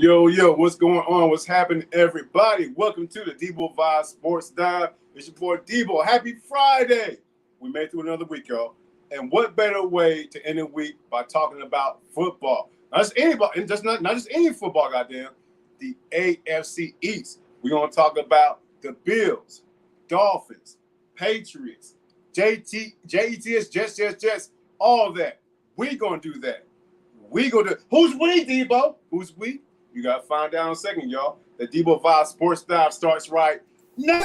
Yo, what's going on? What's happening, everybody? Welcome to the Deboe Vibe Sports Dive. It's your boy Deboe. Happy Friday. We made it through another week, y'all. And what better way to end the week by talking about football? Not just anybody, and not just any football, goddamn. The AFC East. We're going to talk about the Bills, Dolphins, Patriots, Jets, Jets, all that. We're going to do that. We going to, who's we, Deboe? Who's we? You got to find out in a second, y'all. The Deboe Vibe Sports Dive starts right now.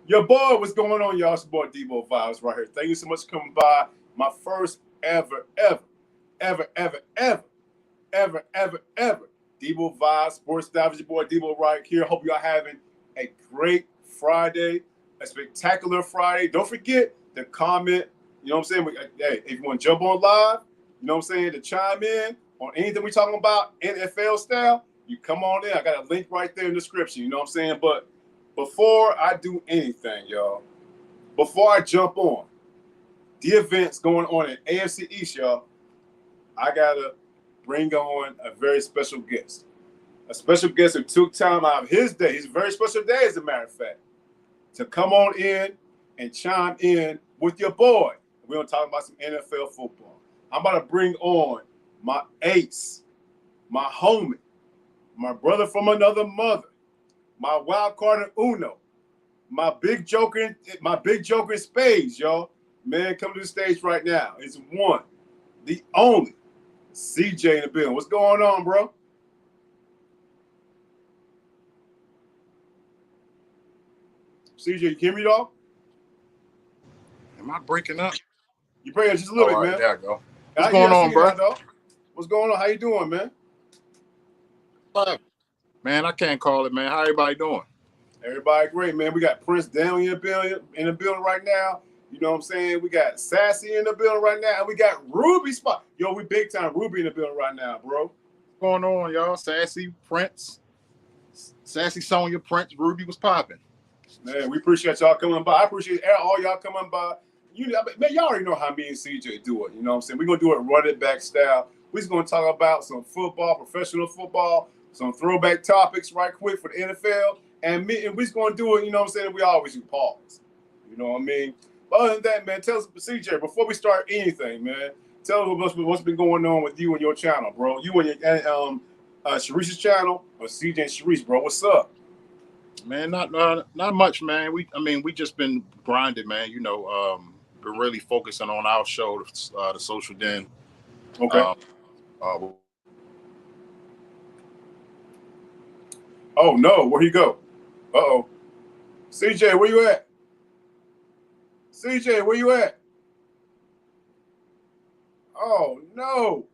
Your boy, what's going on, y'all? It's your boy Deboe Vibes right here. Thank you so much for coming by. My first ever Deboe Vibes Sports Dive. It's your boy Deboe right here. Hope y'all having a great Friday, a spectacular Friday. Don't forget to comment. You know what I'm saying? Hey, if you want to jump on live, you know what I'm saying, to chime in on anything we're talking about NFL style, you come on in. I got a link right there in the description. You know what I'm saying? But before I do anything, y'all, before I jump on the events going on in AFC East, y'all, I got to bring on a very special guest. A special guest who took time out of his day, his very special day, as a matter of fact, to come on in and chime in with your boy. We're going to talk about some NFL football. I'm about to bring on my ace, my homie, my brother from another mother, my wild card in Uno, my big joker in spades, y'all. Man, come to the stage right now. It's one, the only, CJ in the building. What's going on, bro? CJ, you hear me, dog? Am I breaking up? You breaking up just a little bit, right, man. There I go. What's going on, bro? What's going on? How you doing, man? Man, I can't call it, man. How everybody doing? Everybody great, man. We got Prince down in the building right now. You know what I'm saying? We got Sassy in the building right now. And we got Ruby Spot. Yo, we big time Ruby in the building right now, bro. What's going on, y'all? Sassy, Prince, Sassy, Sonya, Prince, Ruby was popping. Man, we appreciate y'all coming by. I appreciate all y'all coming by. Man, y'all already know how me and CJ do it. You know what I'm saying? We're going to do it run it back style. We're just going to talk about some football, professional football, some throwback topics right quick for the NFL. And we're just going to do it, you know what I'm saying? We always do pause. You know what I mean? But other than that, man, tell us, CJ, before we start anything, man, tell us what's been going on with you and your channel, bro. You and your Sharice's channel, or CJ and Sharice, bro. What's up? Man, not much, man. We just been grinding, man. You know, been really focusing on our show, the Social Den. Okay. Oh no, where'd he go? Uh-oh. CJ, where you at? CJ, where you at? Oh no.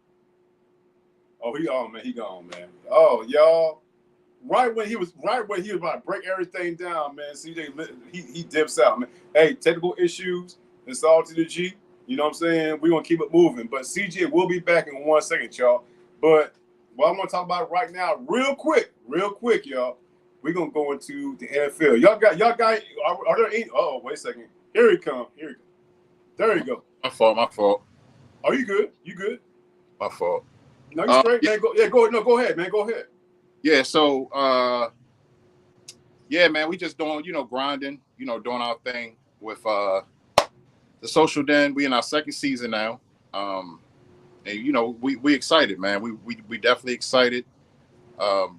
Oh, he gone, man. Oh, y'all. Right when he was about to break everything down, man. CJ, he dips out, man. Hey, technical issues. It's all to the G. You know what I'm saying? We're gonna keep it moving. But CJ will be back in 1 second, y'all. But what I'm gonna talk about right now, real quick, y'all. We're gonna go into the NFL. Y'all got are there any? Oh, wait a second. Here he come. There you go. My fault. Are you good? You good? My fault. No, you straight, man. Go ahead, man. Go ahead. Yeah, so man, we just doing, grinding, doing our thing with the Social Den. We in our second season now. And we excited, man. We definitely excited.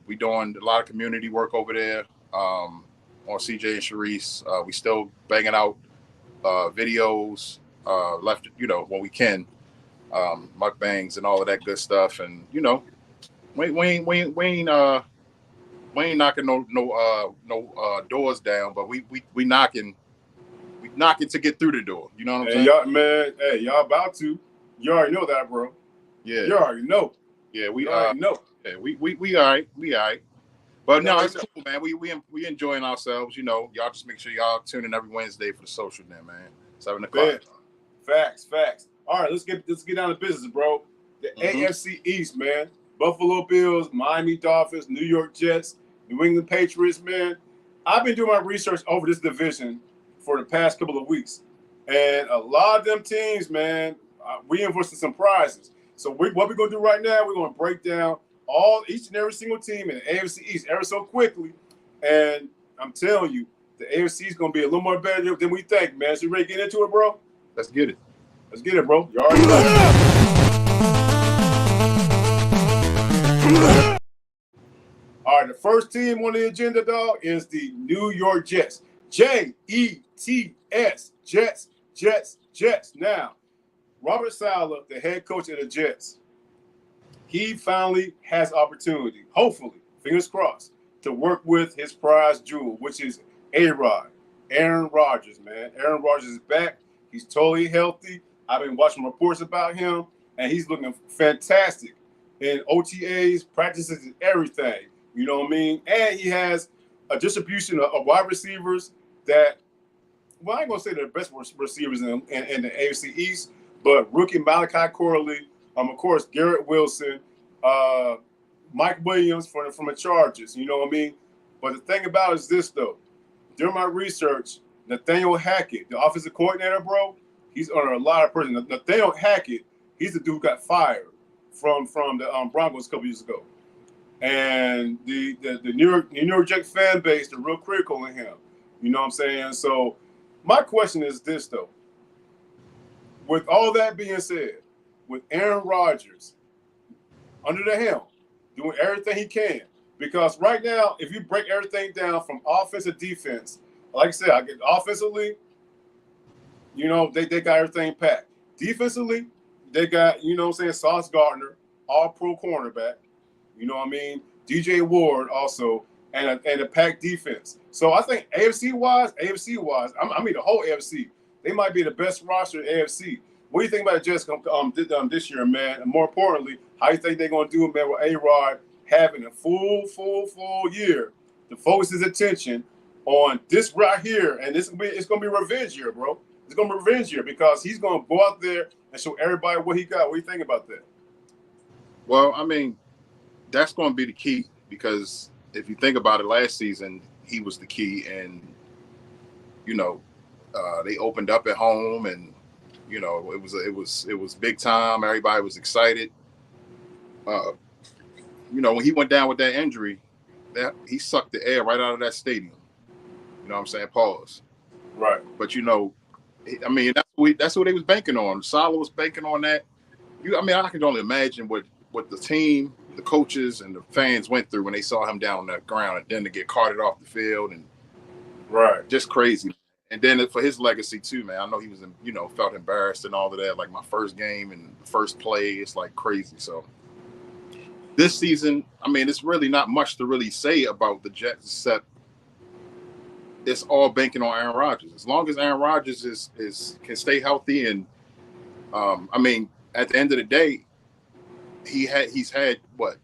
We doing a lot of community work over there. On CJ and Sharice. We still banging out videos left, when we can, mukbangs and all of that good stuff. And we ain't knocking no doors down, but we knocking to get through the door. You know what I'm saying? Y'all, man, hey, y'all about to. You already know that, bro. Yeah. You already know. Yeah, we already know. Yeah, we all right. We all right. But no, it's cool, man. We enjoying ourselves. Y'all just make sure y'all tune in every Wednesday for the Social Den, man. 7 o'clock. Facts. All right, let's get down to business, bro. The Mm-hmm. AFC East, man. Buffalo Bills, Miami Dolphins, New York Jets, New England Patriots, man. I've been doing my research over this division for the past couple of weeks, and a lot of them teams, man, we in for some surprises. So what we're gonna do right now? We're gonna break down each and every single team in the AFC East ever so quickly, and I'm telling you, the AFC is gonna be a little more better than we think, man. So you ready to get into it, bro? Let's get it. Let's get it, bro. You already know. All right, the first team on the agenda, dog, is the New York Jets. Jets, Jets. Now, Robert Saleh, the head coach of the Jets, he finally has opportunity, hopefully, fingers crossed, to work with his prize jewel, which is A-Rod, Aaron Rodgers, man. Aaron Rodgers is back. He's totally healthy. I've been watching reports about him, and he's looking fantastic in OTAs, practices, and everything. You know what I mean? And he has a distribution of wide receivers that, well, I ain't going to say they're the best receivers in the AFC East, but rookie Malachi Corley, of course, Garrett Wilson, Mike Williams from the Chargers, you know what I mean? But the thing about it is this, though. During my research, Nathaniel Hackett, the offensive coordinator, bro, he's under a lot of pressure. Nathaniel Hackett, he's the dude who got fired from the Broncos a couple years ago. And the New York Jets fan base, they're real critical of him. You know what I'm saying? So my question is this, though. With all that being said, with Aaron Rodgers under the helm, doing everything he can, because right now, if you break everything down from offense to defense, like I said, I get offensively, you know, they got everything packed. Defensively, they got, you know what I'm saying, Sauce Gardner, all-pro cornerback. You know what I mean? DJ Ward also, and a packed defense. So I think AFC-wise, I mean the whole AFC, they might be the best roster in AFC. What do you think about the Jets this year, man? And more importantly, how you think they're going to do, man, with A-Rod having a full year to focus his attention on this right here, and it's going to be revenge year, bro. It's going to be revenge year because he's going to go out there and show everybody what he got. What do you think about that? Well, I mean, that's going to be the key because if you think about it, last season he was the key, and you know they opened up at home, and you know it was big time. Everybody was excited. You know, when he went down with that injury, that he sucked the air right out of that stadium. You know what I'm saying? Pause. Right. But you know, I mean that's what they was banking on. Saleh was banking on that. I mean, I can only imagine what the team, the coaches, and the fans went through when they saw him down on the ground, and then to get carted off the field, and right, just crazy. And then for his legacy too, man. I know he was, felt embarrassed and all of that. Like my first game and first play, it's like crazy. So this season, I mean, it's really not much to really say about the Jets except it's all banking on Aaron Rodgers. As long as Aaron Rodgers can stay healthy, and I mean, at the end of the day, he's had what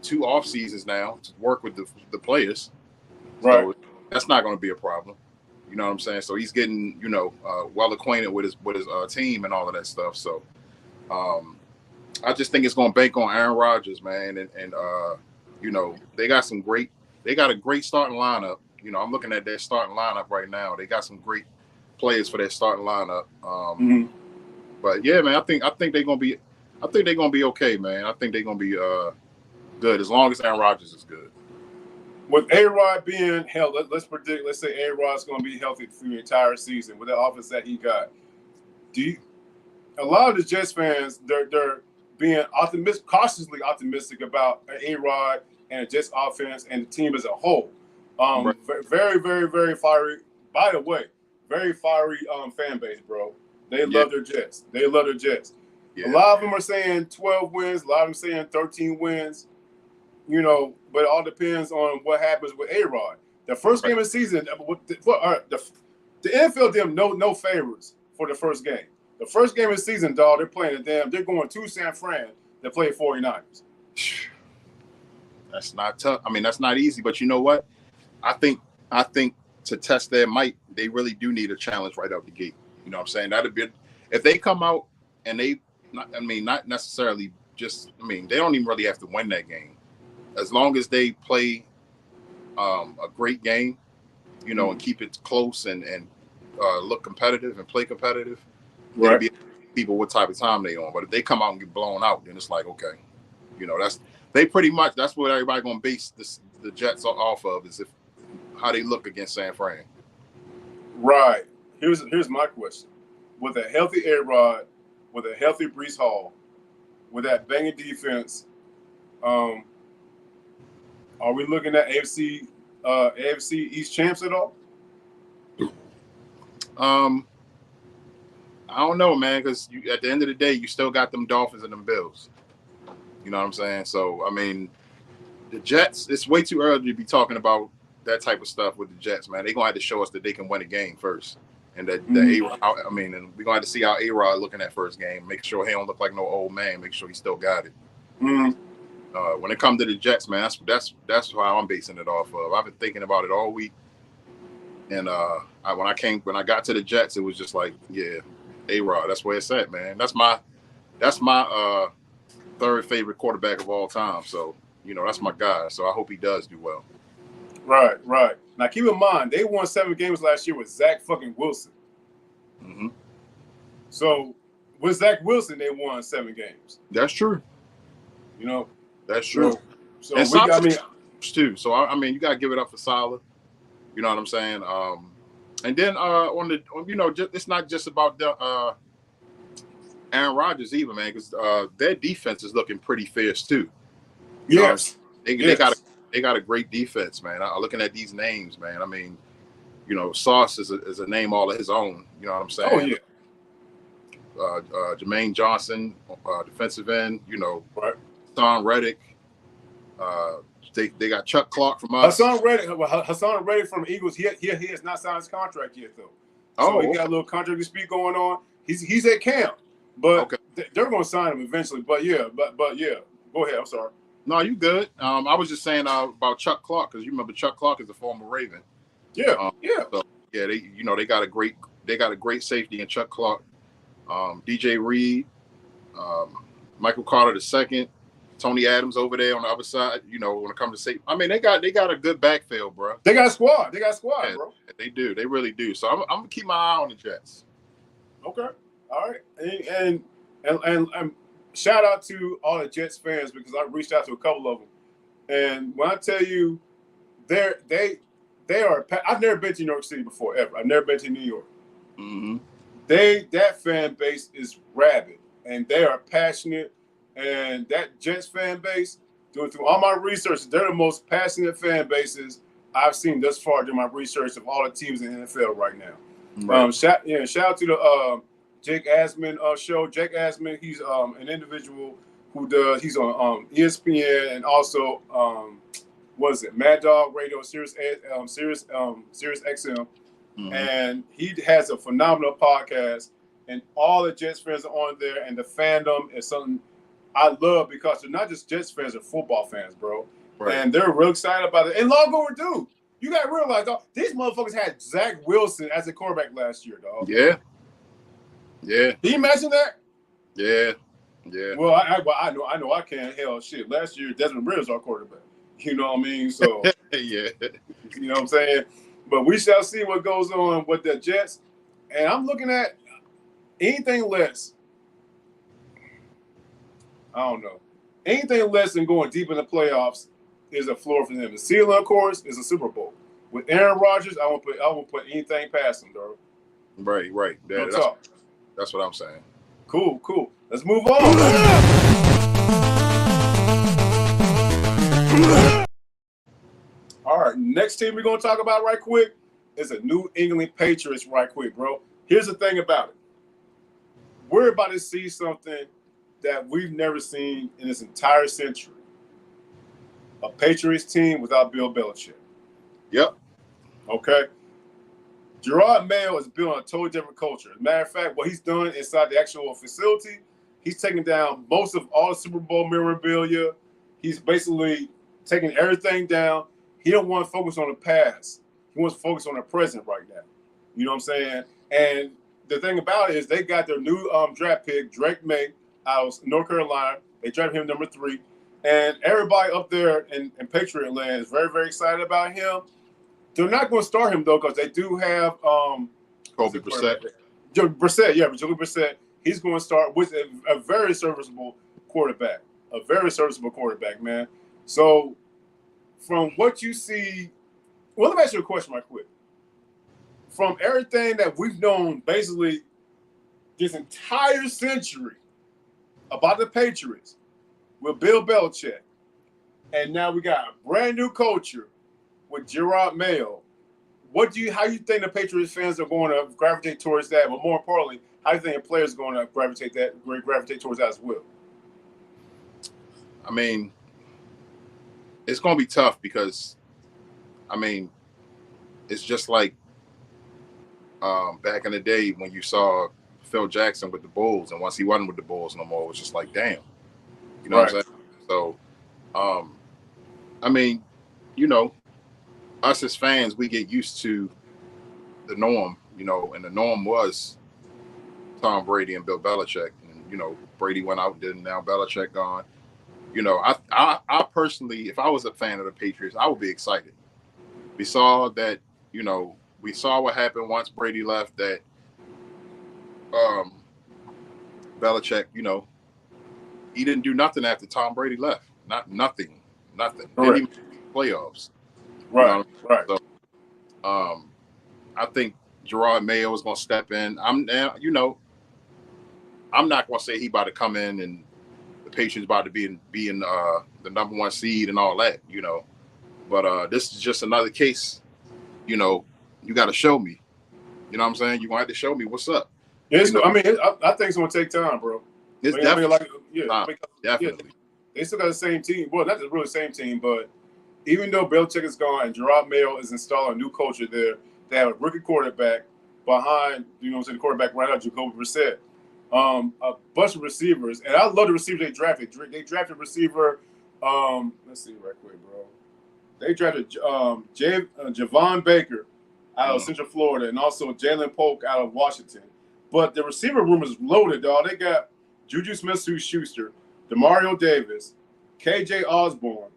2 off seasons now to work with the players. Right. So that's not going to be a problem. You know what I'm saying? So he's getting well acquainted with his team and all of that stuff. So I just think it's going to bank on Aaron Rodgers, man, and they got a great starting lineup. You know, I'm looking at their starting lineup right now. They got some great players for their starting lineup. But yeah, man, I think they're gonna be okay, man. I think they're gonna be good as long as Aaron Rodgers is good. With A-Rod being held, let's predict. Let's say A-Rod's gonna be healthy through the entire season with the offense that he got. A lot of the Jets fans, they're being cautiously optimistic about A-Rod and the Jets offense and the team as a whole. Right. Very, very, very fiery. By the way, very fiery fan base, bro. They love their Jets. Yeah. A lot of them are saying 12 wins. A lot of them saying 13 wins. You know, but it all depends on what happens with A-Rod. The first game of the season, the NFL did them no favors for the first game. The first game of the season, dog, they're going to San Fran to play 49ers. That's not tough. I mean, that's not easy, but you know what? I think to test their might, they really do need a challenge right out the gate. You know what I'm saying? if they come out and not necessarily just, they don't even really have to win that game. As long as they play a great game, and keep it close and look competitive and play competitive, right? Be people what type of time they on. But if they come out and get blown out, then it's like, okay, that's what everybody gonna base the Jets off of, is how they look against San Fran. Right. Here's my question: with a healthy A-Rod, with a healthy Breece Hall, with that banging defense, are we looking at AFC East champs at all? I don't know, man, because at the end of the day, you still got them Dolphins and them Bills. You know what I'm saying? So, the Jets, it's way too early to be talking about that type of stuff with the Jets, man. They're going to have to show us that they can win a game first. And that and we're going to have to see how A-Rod looking at first game. Make sure he don't look like no old man. Make sure he still got it. Mm-hmm. When it comes to the Jets, man, that's how I'm basing it off of. I've been thinking about it all week. And when I got to the Jets, it was just like, yeah, A-Rod, that's where it's at, man. That's my third favorite quarterback of all time. So, that's my guy. So I hope he does do well. Right. Now keep in mind, they won 7 games last year with Zach fucking Wilson. Mm-hmm. So with Zach Wilson, they won 7 games. That's true. That's true. So and too. So you gotta give it up for Saleh. You know what I'm saying? And then it's not just about the Aaron Rodgers either, man, because their defense is looking pretty fierce too. Yes. They got a great defense, man. I'm looking at these names, man. Sauce is a name all of his own. You know what I'm saying? Oh yeah. Jermaine Johnson, defensive end. Right. Hassan Reddick. They got Chuck Clark from us. Hassan Reddick from Eagles. He has not signed his contract yet though. So he got a little contract dispute going on. He's at camp, but they're going to sign him eventually. But yeah. Go ahead. I'm sorry. No, you good. I was just saying about Chuck Clark, because you remember Chuck Clark is a former Raven. Yeah. So yeah, they got a great safety in Chuck Clark. DJ Reed, Michael Carter II, Tony Adams over there on the other side. When it comes to safety, they got a good backfield, bro. They got a squad. Yeah, bro. They do. They really do. So I'm gonna keep my eye on the Jets. Okay. All right. And shout out to all the Jets fans, because I reached out to a couple of them, and when I tell you, they are. I've never been to New York City before ever. I've never been to New York. Mm-hmm. That fan base is rabid, and they are passionate. And that Jets fan base, doing through all my research, they're the most passionate fan bases I've seen thus far during my research of all the teams in the NFL right now. Right. Shout out to the Jake Asman show. Jake Asman, he's an individual he's on ESPN and also Mad Dog Radio, Sirius XM, and he has a phenomenal podcast, and all the Jets fans are on there, and the fandom is something I love, because they're not just Jets fans, they're football fans, bro. Right. And they're real excited about it. And long overdue. You got to realize, dog, these motherfuckers had Zach Wilson as a quarterback last year, dog. Yeah. Can you imagine that? Yeah. Well, I know I can't. Hell, shit. Last year, Desmond Ridder was our quarterback. You know what I mean? So, yeah. You know what I'm saying? But we shall see what goes on with the Jets. And I'm looking at anything less. I don't know. Anything less than going deep in the playoffs is a floor for them. The ceiling, of course, is a Super Bowl. With Aaron Rodgers, I won't put anything past him, dog. Right. That's what I'm saying. Cool. Let's move on. All right, next team we're going to talk about right quick is the New England Patriots right quick, bro. Here's the thing about it. We're about to see something that we've never seen in this entire century. A Patriots team without Bill Belichick. Yep. Okay. Gerard Mayo is building a totally different culture. As a matter of fact, what he's done inside the actual facility, he's taken down most of all the Super Bowl memorabilia. He's basically taking everything down. He don't want to focus on the past. He wants to focus on the present right now. You know what I'm saying? And the thing about it is they got their new draft pick, Drake May, out of North Carolina. They drafted him number 3. And everybody up there in Patriot land is very, very excited about him. They're not going to start him, though, because they do have Kobe Brissett. Brissett, yeah, Jacoby Brissett. He's going to start with a very serviceable quarterback. A very serviceable quarterback, man. So from what you see, well, let me ask you a question right quick. From everything that we've known basically this entire century about the Patriots with Bill Belichick, and now we got a brand new culture with Gerard Mayo. How you think the Patriots fans are going to gravitate towards that? But more importantly, how do you think the players are going to gravitate towards that as well? I mean, it's going to be tough because, I mean, it's just like back in the day when you saw Phil Jackson with the Bulls, and once he wasn't with the Bulls no more, it was just like, damn. You know what I'm saying? So, I mean, you know, us as fans, we get used to the norm, you know, and the norm was Tom Brady and Bill Belichick. And, you know, Brady went out, and now Belichick gone. You know, I personally, if I was a fan of the Patriots, I would be excited. We saw that, you know, we saw what happened once Brady left, that Belichick, you know, he didn't do nothing after Tom Brady left. Nothing. Didn't even make playoffs. Right, you know right. So, I think Gerard Mayo is going to step in. I'm not going to say he about to come in and the Patriots about to be in the number 1 seed and all that, you know. But this is just another case. You know, you got to show me. You know what I'm saying? You're going to have to show me what's up. Yeah, you know? I think it's going to take time, bro. It's definitely. They still got the same team. Well, not really the same team, but even though Belichick is gone and Gerard Mayo is installing a new culture there, they have a rookie quarterback behind, you know what I'm saying, the quarterback right now, Jacoby Brissett. A bunch of receivers. And I love the receivers they drafted. They drafted receiver, let's see right quick, bro. They drafted Javon Baker out of Central Florida and also Jalen Polk out of Washington. But the receiver room is loaded, dog. They got Juju Smith-Schuster, Demario Davis, KJ Osborne,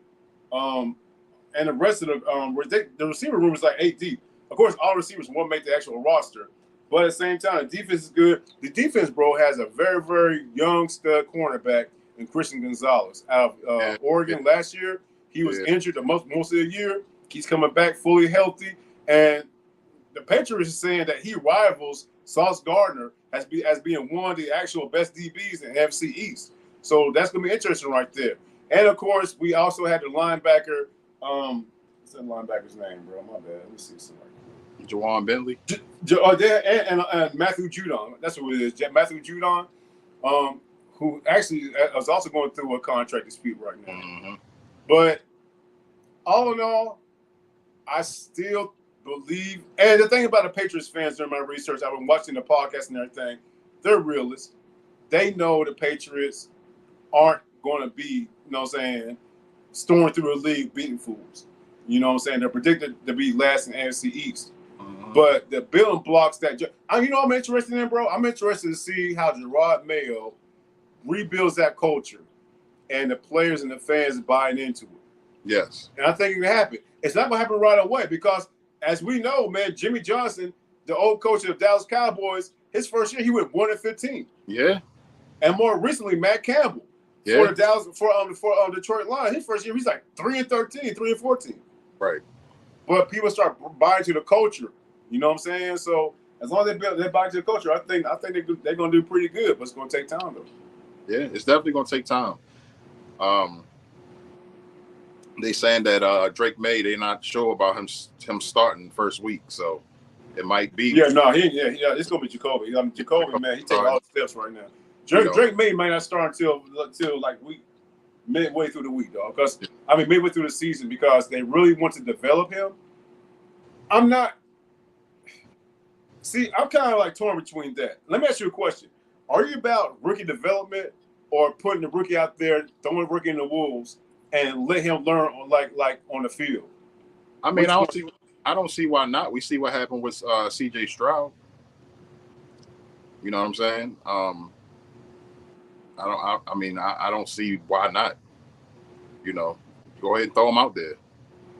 and the rest of the receiver room is like 8 deep. Of course, all receivers won't make the actual roster, but at the same time, the defense is good. The defense, bro, has a very, very young stud cornerback in Christian Gonzalez out of Oregon last year. He was injured most of the year. He's coming back fully healthy, and the Patriots are saying that he rivals Sauce Gardner as being one of the actual best DBs in NFC East. So that's going to be interesting right there. And, of course, we also had the linebacker. What's that linebacker's name, bro? My bad. Let me see somebody. Jawan Bentley. And Matthew Judon. That's what it is. Matthew Judon, who actually is also going through a contract dispute right now. Mm-hmm. But all in all, I still believe. And the thing about the Patriots fans during my research, I've been watching the podcast and everything, they're realists. They know the Patriots aren't going to be, you know what I'm saying, storming through the league beating fools. You know what I'm saying? They're predicted to be last in NFC East. Mm-hmm. But the building blocks that, you know what I'm interested in, bro? I'm interested to see how Gerard Mayo rebuilds that culture and the players and the fans buying into it. Yes. And I think it can happen. It's not going to happen right away because, as we know, man, Jimmy Johnson, the old coach of the Dallas Cowboys, his first year he went 1-15. Yeah. And more recently, Matt Campbell for the Dallas for Detroit Lions, his first year he's like 3-13, 3-14. Right. But people start buying to the culture. You know what I'm saying? So as long as they buy to the culture, I think they're going to do pretty good. But it's going to take time, though. Yeah, it's definitely going to take time. They saying that Drake May, they're not sure about him starting first week, so it might be. Yeah, no, it's going to be Jacoby. Jacoby, man, he taking all the steps right now. Drake May might not start until like midway through the week, dog. Because midway through the season, because they really want to develop him. I'm kind of like torn between that. Let me ask you a question: are you about rookie development or putting the rookie out there, throwing the rookie in the wolves, and let him learn like on the field? I mean, I don't see why not. We see what happened with C.J. Stroud. You know what I'm saying? I don't see why not. You know, go ahead and throw them out there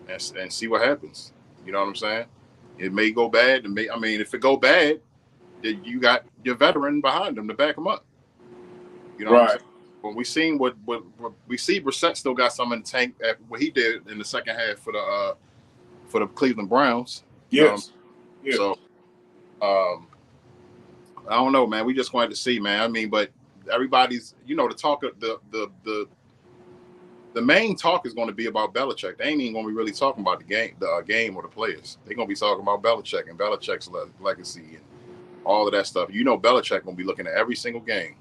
and see what happens. You know what I'm saying? It may go bad. If it go bad, then you got your veteran behind them to back them up. You know what I'm Right. saying? When we seen what we see, Brissett still got some in the tank at what he did in the second half for the Cleveland Browns. You know what I'm Yes. saying? Yeah. So I don't know, man. We just wanted to see, man. But everybody's, the talk of the main talk is going to be about Belichick. They ain't even going to be really talking about the game or the players. They're going to be talking about Belichick and Belichick's legacy and all of that stuff. Belichick going to be looking at every single game.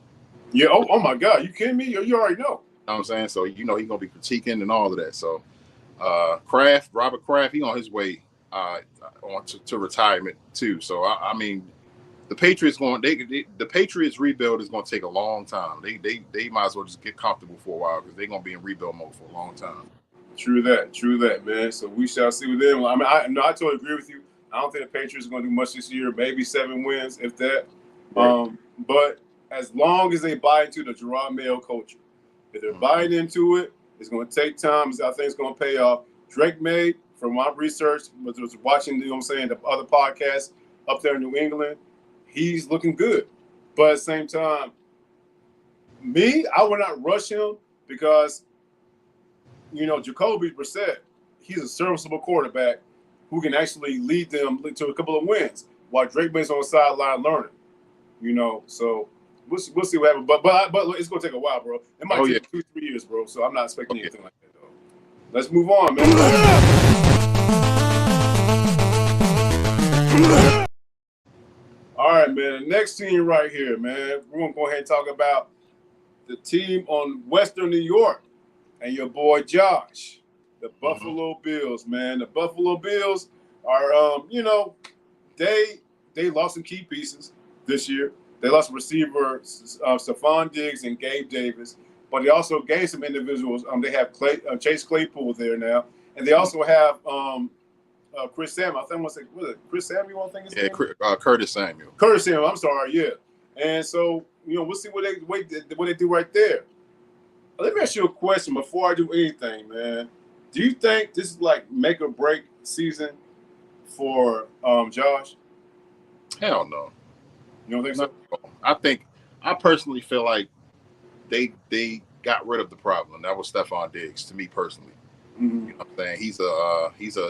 Yeah. Oh my God. You kidding me? You already know. You know what I'm saying? So, he's going to be critiquing and all of that. So, Robert Kraft, he on his way on to retirement too. So, the Patriots the Patriots rebuild is going to take a long time. They might as well just get comfortable for a while because they're going to be in rebuild mode for a long time. True that, man. So we shall see with them. I totally agree with you. I don't think the Patriots are going to do much this year. Maybe 7 wins, if that. Right. But as long as they buy into the Gerard Mayo culture, if they're buying into it, it's going to take time. I think it's going to pay off. Drake May, from my research, was watching, the other podcasts up there in New England, he's looking good. But at the same time, I would not rush him because, Jacoby Brissett, he's a serviceable quarterback who can actually lead them to a couple of wins while Drake May's on the sideline learning. So we'll see what happens. But it's going to take a while, bro. It might take 2-3 years, bro. So I'm not expecting anything like that, though. Let's move on, man. All right, man. The next team right here, man. We're going to go ahead and talk about the team on Western New York and your boy Josh, the Buffalo Bills, man. The Buffalo Bills are, they lost some key pieces this year. They lost receiver Stephon Diggs and Gabe Davis, but they also gained some individuals. They have Chase Claypool there now, and they also have Chris Samuel. I think was it Chris Samuel? I think his name. Curtis Samuel. Curtis Samuel. I'm sorry. Yeah, and so we'll see what they do right there. Let me ask you a question before I do anything, man. Do you think this is like make or break season for Josh? Hell no. You don't think so? I personally feel like they got rid of the problem. That was Stephon Diggs to me personally. Mm-hmm. You know what I'm saying? He's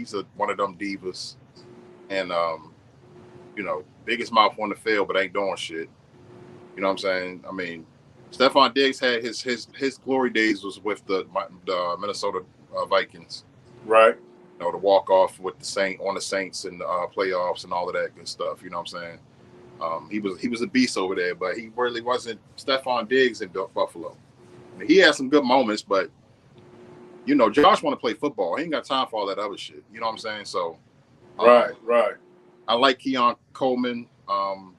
a one of them divas, and biggest mouth on the field, but ain't doing shit. You know what I'm saying? Stephon Diggs had his glory days was with the Minnesota Vikings, right? To walk off with the Saints and playoffs and all of that good stuff. You know what I'm saying? He was a beast over there, but he really wasn't Stephon Diggs in Buffalo. He had some good moments, but Josh want to play football. He ain't got time for all that other shit. You know what I'm saying? So, right. I like Keon Coleman, Khalil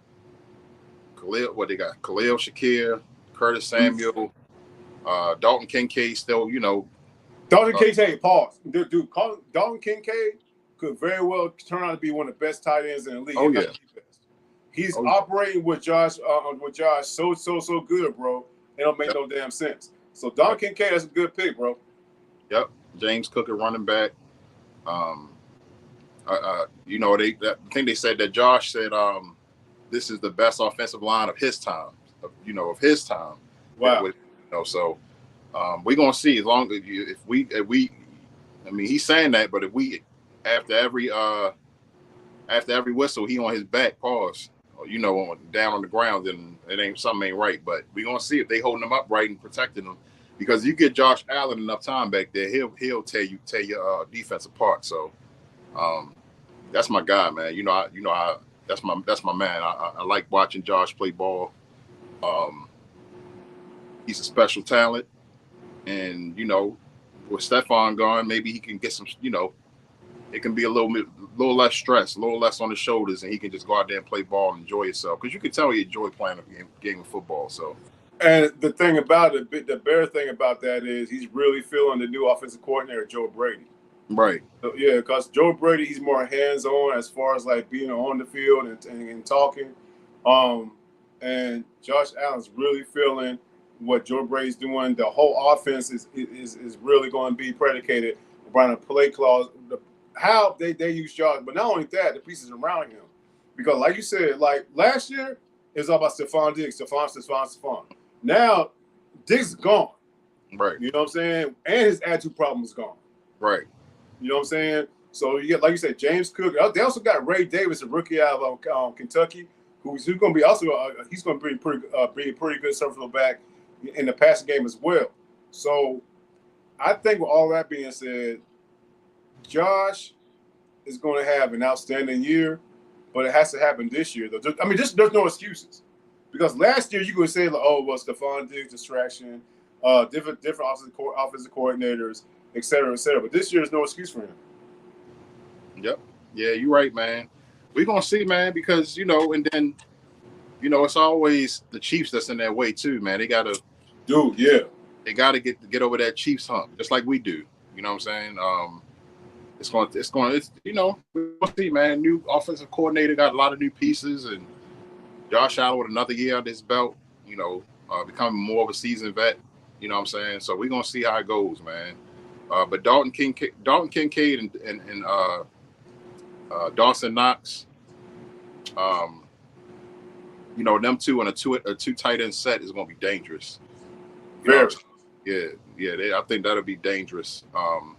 Shakir, Curtis Samuel, Dalton Kincaid. Still, Dalton Kincaid. Pause, dude. Dalton Kincaid could very well turn out to be one of the best tight ends in the league. Oh yeah. He's operating with Josh so good, bro. It don't make no damn sense. So Dalton Kincaid is a good pick, bro. Yep. James Cook at running back. I think they said that Josh said this is the best offensive line of his time. Of his time. Wow. So we're gonna see as long as if we he's saying that, but if we after every whistle he on his back, pause, down on the ground, then something ain't right. But we're gonna see if they holding him upright and protecting him, because you get Josh Allen enough time back there, he'll tear your defense apart. So that's my guy, man. That's my man. I like watching Josh play ball. He's a special talent, and with Stephon gone, maybe he can get some. It can be a little less stress, a little less on his shoulders, and he can just go out there and play ball and enjoy himself. Because you can tell he enjoy playing a game of football. So, and the thing about it, the better thing about that is he's really feeling the new offensive coordinator, Joe Brady. Right. So, yeah, because Joe Brady, he's more hands-on as far as like being on the field and talking. And Josh Allen's really feeling what Joe Brady's doing. The whole offense is really going to be predicated around a play clause, how they use Josh. But not only that, the pieces around him. Because like you said, like last year, it was all about Stephon Diggs, Stephon. Now, Diggs is gone. Right. You know what I'm saying? And his attitude problem is gone. Right. You know what I'm saying? So you get, like you said, James Cook. They also got Ray Davis, a rookie out of Kentucky, who's going to be also he's going to be a pretty good serviceable back in the passing game as well. So I think with all that being said, Josh is going to have an outstanding year, but it has to happen this year. Though. I mean, there's no excuses because last year you could say like, oh, well, Stephon Diggs distraction, different offensive coordinators, et cetera, et cetera. But this year there's no excuse for him. Yep. Yeah, you're right, man. We're gonna see, man, because and then it's always the Chiefs that's in their way too, man. They gotta They gotta get over that Chiefs hump, just like we do. You know what I'm saying? We'll see, man. New offensive coordinator, got a lot of new pieces, and Josh Allen with another year under his belt, becoming more of a seasoned vet. You know what I'm saying? So we're gonna see how it goes, man. But Dalton Kincaid and Dawson Knox, them two in a two tight end set is gonna be dangerous. Very. I think that'll be dangerous. And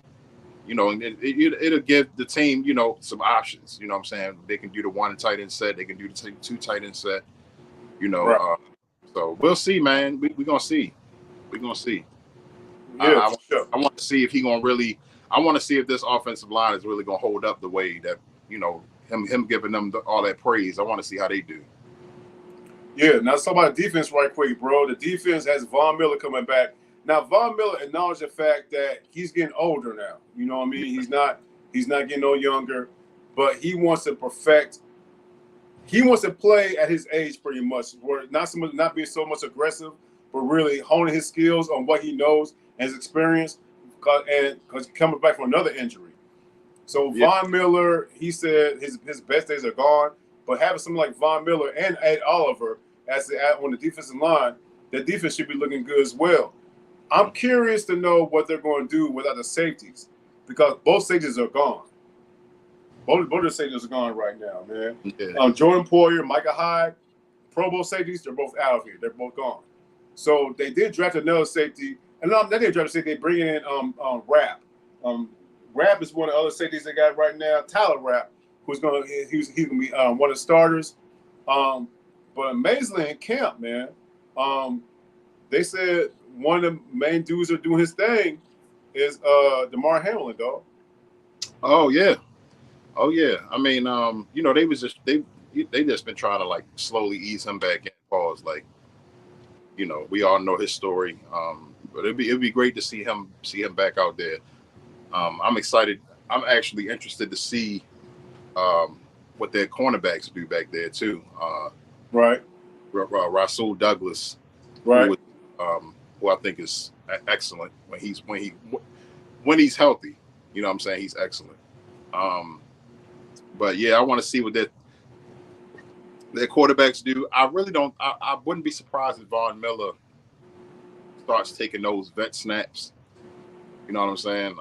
it'll give the team, some options. You know what I'm saying? They can do the one tight end set. They can do the two tight end set. Right. So we'll see, man. We're gonna see. We're gonna see. Yeah, I want to see if he gonna really. I want to see if this offensive line is really gonna hold up the way that him giving them all that praise. I want to see how they do. Yeah. Now let's talk about the defense right quick, bro. The defense has Von Miller coming back. Now Von Miller acknowledged the fact that he's getting older now. You know what I mean? He's not getting no younger, but he wants to perfect. He wants to play at his age pretty much, where not being so much aggressive, but really honing his skills on what he knows and his experience, because coming back from another injury. So Von Miller, he said his best days are gone, but having someone like Von Miller and Ed Oliver on the defensive line, the defense should be looking good as well. I'm curious to know what they're going to do without the safeties, because both safeties are gone. Both of the safeties are gone right now, man. Yeah. Jordan Poyer, Micah Hyde, Pro Bowl safeties, they're both out of here. They're both gone. So they did draft another safety, and they didn't draft a safety. They bring in Rapp. Rapp is one of the other safeties they got right now. Tyler Rapp, he's gonna be one of the starters. But amazingly in camp, man, they said one of the main dudes that are doing his thing is DeMar Hamlin, dog. Oh yeah. I mean, they just been trying to like slowly ease him back in. Pause. Like, we all know his story. But it'd be great to see him back out there. I'm excited. I'm actually interested to see what their cornerbacks do back there too. Right. Rasul Douglas, right. Who I think is excellent when he's healthy. You know what I'm saying? He's excellent. But yeah, I want to see what their quarterbacks do. I really don't. I wouldn't be surprised if Von Miller starts taking those vet snaps. You know what I'm saying?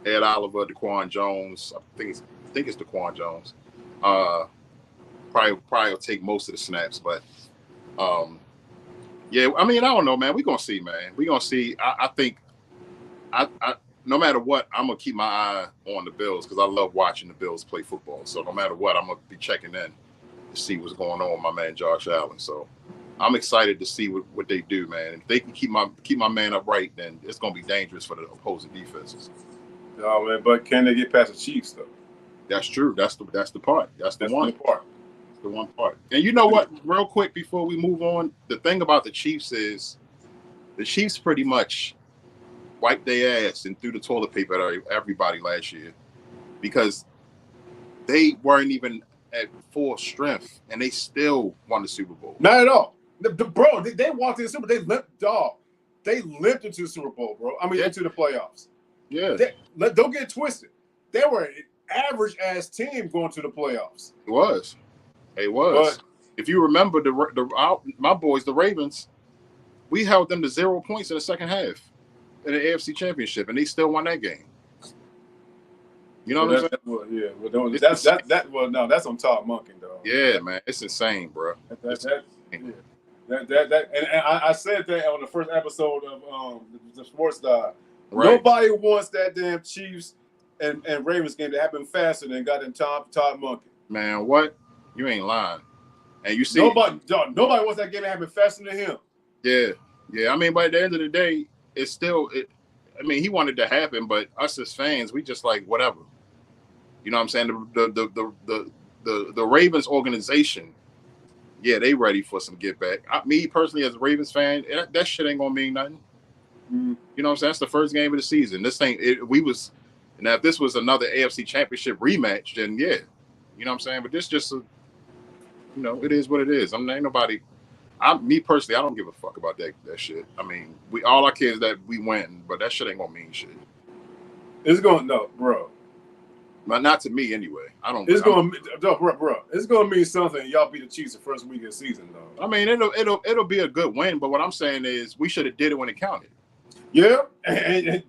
Ed Oliver, Daquan Jones. I think it's Daquan Jones. Probably will take most of the snaps, but yeah. I mean, I don't know, man. We're gonna see, man. We're gonna see. I think no matter what, I'm gonna keep my eye on the Bills because I love watching the Bills play football. So no matter what, I'm gonna be checking in to see what's going on with my man Josh Allen. So I'm excited to see what they do, man. If they can keep my man upright, then it's gonna be dangerous for the opposing defenses. Oh man, but can they get past the Chiefs though? That's true. That's the part. That's the one part. That's the one part. And you know what? Real quick before we move on, the thing about the Chiefs is the Chiefs pretty much wiped their ass and threw the toilet paper at everybody last year because they weren't even at full strength and they still won the Super Bowl. Not at all. Bro, they walked in the Super Bowl. They limped, dog. They limped into the Super Bowl, bro. I mean, into the playoffs. Yeah. Don't get twisted. They were an average-ass team going to the playoffs. It was. if you remember my boys, the Ravens, we held them to 0 points in the second half in the AFC Championship, and they still won that game. You know what I'm saying? Well, yeah. Well, well, no, that's on top monkey, dog. Yeah, man, it's insane, bro. And I said that on the first episode of the Sports Dive. Right. Nobody wants that damn Chiefs and Ravens game to happen faster than goddamn Todd Monkey. Man, what? You ain't lying. And you see, nobody wants that game to happen faster than him. Yeah. I mean, by the end of the day, it's still it. I mean, he wanted to happen, but us as fans, we just like whatever. You know what I'm saying? The Ravens organization, yeah, they ready for some get back. Me personally, as a Ravens fan, that shit ain't gonna mean nothing. Mm-hmm. You know what I'm saying? That's the first game of the season. This ain't it. Now if this was another AFC Championship rematch, then yeah, you know what I'm saying. But this just, it is what it is. I mean, ain't nobody. Me personally, I don't give a fuck about that shit. I mean, all our kids that we win, but that shit ain't gonna mean shit. It's gonna bro. But not to me anyway. Bro. It's gonna mean something. Y'all beat the Chiefs the first week of the season, though. I mean, it'll be a good win. But what I'm saying is, we should have did it when it counted. Yeah, you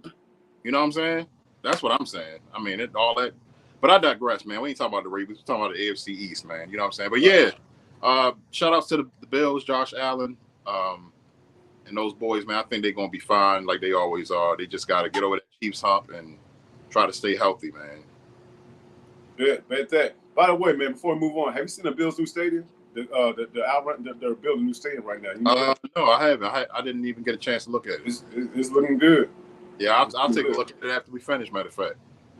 know what I'm saying? That's what I'm saying. I mean, all that. But I digress, man. We ain't talking about the Ravens. We're talking about the AFC East, man. You know what I'm saying? But yeah, shout outs to the Bills, Josh Allen, and those boys, man. I think they're gonna be fine, like they always are. They just gotta get over that Chiefs hump and try to stay healthy, man. Yeah, bet that. By the way, man, before we move on, have you seen the Bills' new stadium? They're building a new stadium right now. You know no, I haven't. I didn't even get a chance to look at it. It's looking good. Yeah, I'll take a look at it after we finish, matter of fact.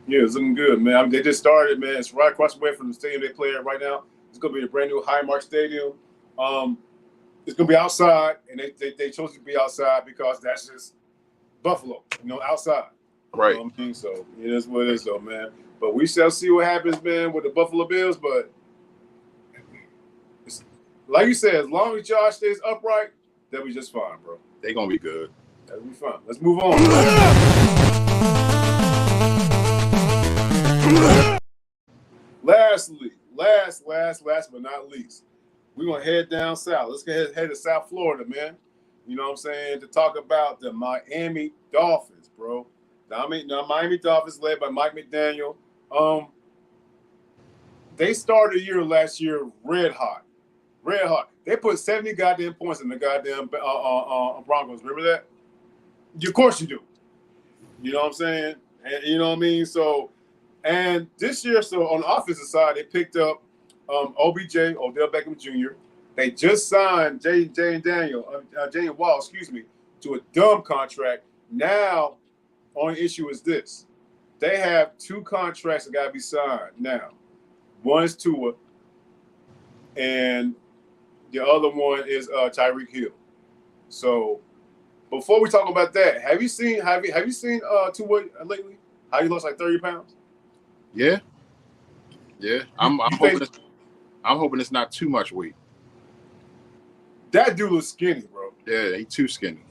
Yeah, it's looking good, man. I mean, they just started, man. It's right across the way from the stadium they play at right now. It's going to be a brand new Highmark Stadium. It's going to be outside, and they chose to be outside because that's just Buffalo, outside. Right. You know what I mean? So it is what it is, though, man. But we shall see what happens, man, with the Buffalo Bills. But like you said, as long as Josh stays upright, they'll be just fine, bro. They're going to be good. That'll be fine. Let's move on. Lastly, last but not least, we're going to head down south. Let's head to South Florida, man. You know what I'm saying? To talk about the Miami Dolphins, bro. The Miami Dolphins led by Mike McDaniel. They started the year last year red hot. They put 70 goddamn points in the goddamn Broncos. Remember that? Of course you do. You know what I'm saying? And you know what I mean? So, and this year, on the offensive side, they picked up OBJ, Odell Beckham Jr. They just signed Jay Wall, to a dumb contract. Now, only issue is this. They have 2 contracts that got to be signed now. One is Tua, and the other one is Tyreek Hill. So, before we talk about that, have you seen Tua lately? How he lost like 30 pounds? Yeah. I'm hoping it's not too much weight. That dude looks skinny, bro. Yeah, he's too skinny.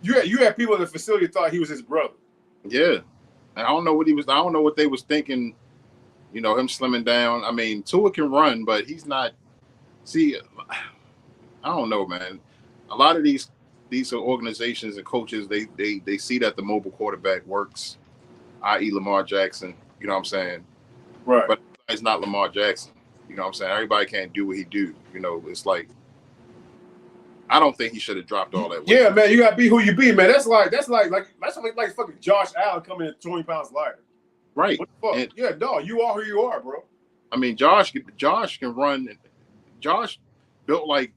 You had people in the facility thought he was his brother. Yeah. I don't know what they was thinking, him slimming down. I mean, Tua can run, but he's not. See, I don't know, man. A lot of these organizations and coaches, they see that the mobile quarterback works, i.e. Lamar Jackson. You know what I'm saying? Right. But it's not Lamar Jackson. You know what I'm saying? Everybody can't do what he do. It's like, I don't think he should have dropped all that weight. Yeah, man, you gotta be who you be, man. That's like fucking Josh Allen coming in 20 pounds lighter. Right. What the fuck? You are who you are, bro. I mean, Josh can run. Josh built like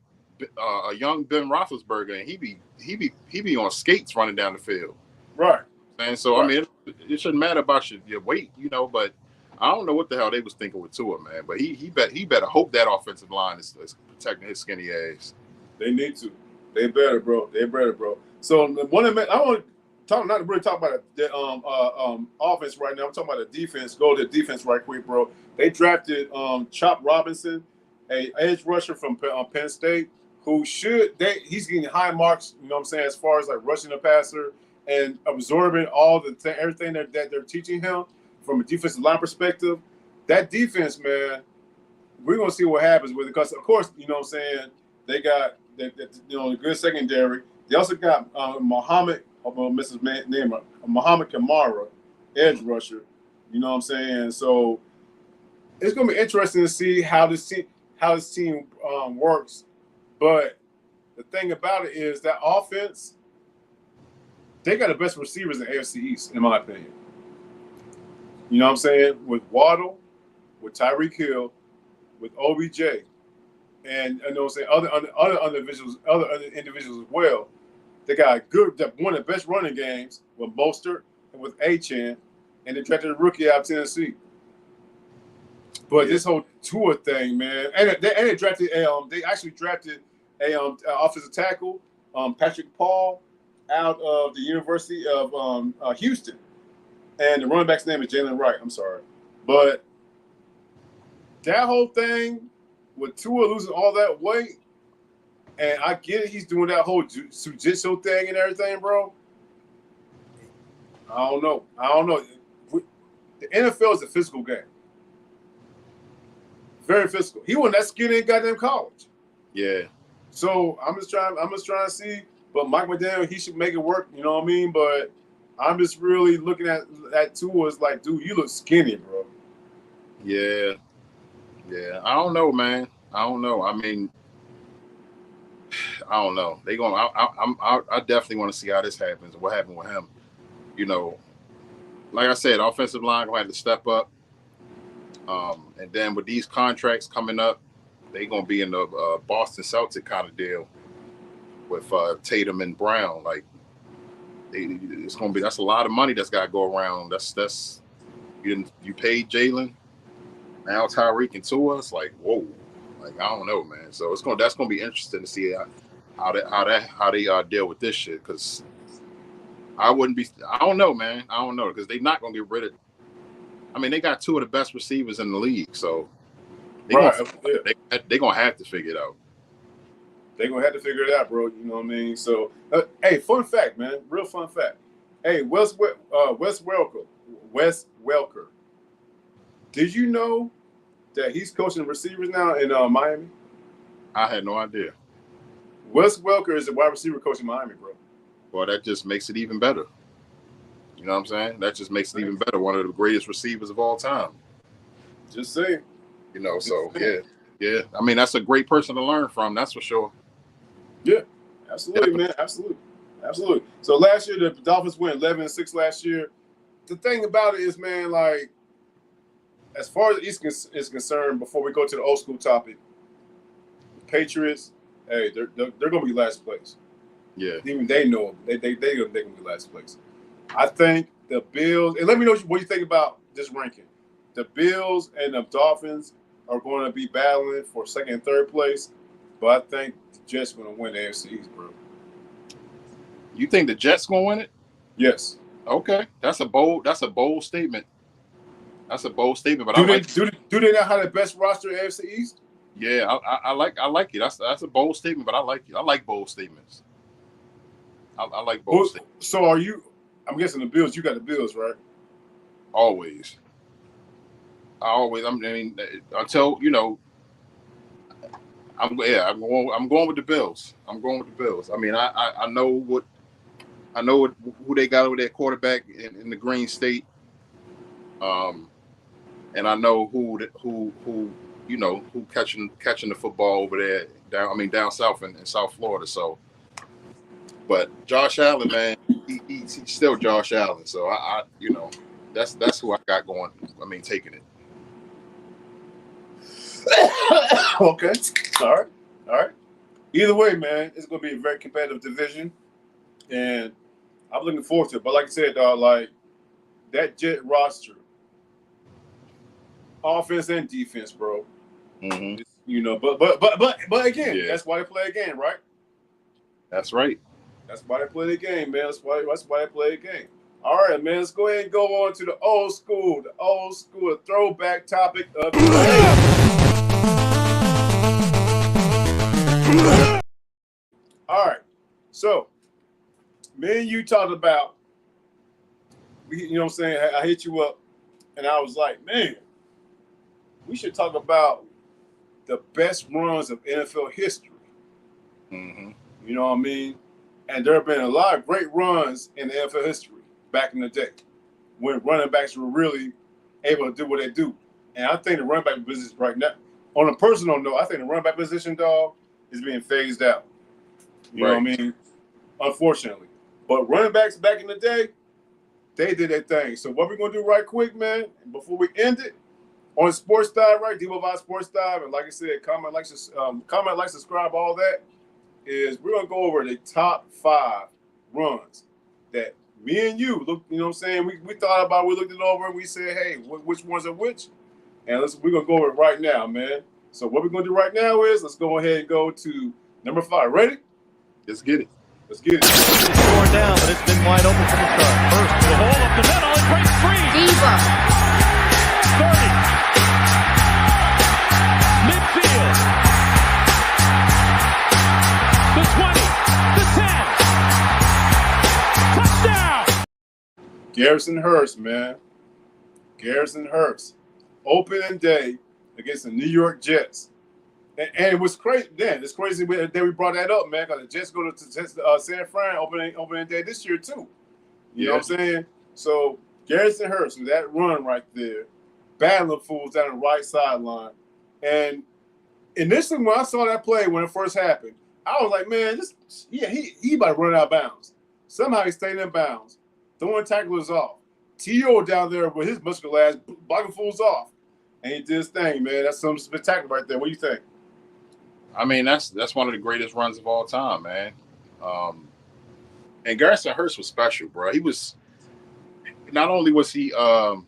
a young Ben Roethlisberger, and he be on skates running down the field. Right. And so, right. I mean, it shouldn't matter about your weight, but I don't know what the hell they was thinking with Tua, man. But he better hope that offensive line is protecting his skinny ass. They need to. They better, bro. So I want to not really talk about the offense right now. I'm talking about the defense. Go to the defense right quick, bro. They drafted Chop Robinson, a edge rusher from Penn State, he's getting high marks. You know what I'm saying, as far as like rushing the passer and absorbing everything that they're teaching him from a defensive line perspective. That defense, man, we're gonna see what happens with it because, of course, you know what I'm saying, they got a good secondary. They also got Muhammad, Mrs. name Muhammad Kamara, edge rusher. You know what I'm saying? So it's gonna be interesting to see how this team works. But the thing about it is that offense, they got the best receivers in AFC East, in my opinion. You know what I'm saying? With Waddle, with Tyreek Hill, with OBJ, and you know what I'm saying, other individuals as well. They got one of the best running games with Mostert and with Achane, and they drafted a rookie out of Tennessee. But this whole Tua thing, man, and they drafted they actually drafted a offensive tackle, Patrick Paul, out of the University of Houston, and the running back's name is Jalen Wright. I'm sorry, but that whole thing with Tua losing all that weight, and I get it, he's doing that whole jiu-jitsu thing and everything, bro. I don't know. The NFL is a physical game. Very physical. He wasn't that skinny in goddamn college. Yeah. So I'm just trying to see. But Mike McDaniel, he should make it work. You know what I mean? But I'm just really looking at Tua as like, dude, you look skinny, bro. Yeah. Yeah. I don't know, man. I don't know. I mean, I don't know. I definitely want to see how this happens. What happened with him? You know, like I said, offensive line gonna have to step up. And then with these contracts coming up, they're gonna be in the Boston Celtic kind of deal with Tatum and Brown. Like, that's a lot of money that's got to go around. That's you paid Jalen, now Tyreek and Tua. It's like, whoa, like I don't know, man. So that's gonna be interesting to see how they deal with this shit. Because I don't know, man. I don't know because they're not gonna get rid of. I mean, they got two of the best receivers in the league, so they're gonna have to figure it out. They're gonna have to figure it out, bro. You know what I mean? So, hey, fun fact, man. Real fun fact. Hey, Wes Welker. Did you know that he's coaching receivers now in Miami? I had no idea. Wes Welker is the wide receiver coach in Miami, bro. Well, that just makes it even better. You know what I'm saying? That just makes it even better. One of the greatest receivers of all time. Just saying. You know, so yeah. I mean, that's a great person to learn from. That's for sure. Yeah, absolutely, man. Absolutely. So last year, the Dolphins went 11-6 last year. The thing about it is, man, like, as far as the East is concerned, before we go to the old school topic, the Patriots, hey, they're going to be last place. Yeah. Even they know they're going to be last place. I think the Bills, and let me know what you think about this ranking. The Bills and the Dolphins are going to be battling for second and third place, but I think the Jets are going to win the AFC East, bro. You think the Jets going to win it? Yes. Okay, that's a bold statement. That's a bold statement, but do they not have the best roster in AFC East? Yeah, I like it. That's a bold statement, but I like it. I like bold statements. I like bold statements. So are you? I'm guessing the Bills. You got the Bills, right? Always. I mean, until I'm going with the Bills. I'm going with the Bills. I mean, I know who they got over there, quarterback in the Green State. And I know who catching the football over there down south in South Florida. So, but Josh Allen, man, he's still Josh Allen. So I that's who I got going. I mean, taking it. Okay. All right. Either way, man, it's going to be a very competitive division, and I'm looking forward to it. But like I said, like that Jet roster, offense and defense, bro. Mm-hmm. But again, that's why they play a game, right? That's right. That's why they play the game, man. That's why they play the game. All right, man. Let's go ahead and go on to the old school throwback topic of the day. All right. So, me and you talked about, you know what I'm saying? I hit you up, and I was like, man, we should talk about the best runs of NFL history. Mm-hmm. You know what I mean? And there have been a lot of great runs in the NFL history back in the day when running backs were really able to do what they do. And I think the running back business right now, on a personal note, I think the running back position, dog, is being phased out. You know what I mean? Unfortunately. But running backs back in the day, they did their thing. So what we're going to do right quick, man, before we end it, on Sports Dive, right? Deboe Vibe Sports Dive. And like I said, comment, like, subscribe, all that. Is we're going to go over the top 5 runs that me and you look, you know what I'm saying? We thought about, we looked it over, and we said, hey, which ones are which? And we're going to go over it right now, man. So what we're going to do right now is let's go ahead and go to number 5. Ready? Let's get it. Let's get it. It's torn down, but it's been wide open from the start. First, the hole up the middle, it breaks free. Deboe. 30. Midfield. The 20. The 10. Touchdown. Garrison Hurst, man. Garrison Hurst. Opening day against the New York Jets. And it was crazy. Then it's crazy that we brought that up, man, because the Jets go to San Fran opening day this year too. You know what I'm saying? So Garrison Hurst, that run right there, battling fools down the right sideline. And initially, when I saw that play when it first happened, I was like, man, he about to run out of bounds. Somehow he stayed in bounds, throwing tacklers off. T.O. down there with his muscular ass blocking fools off, and he did his thing, man. That's something spectacular right there. What do you think? I mean, that's one of the greatest runs of all time, man. And Garrison Hurst was special, bro. He was not only was he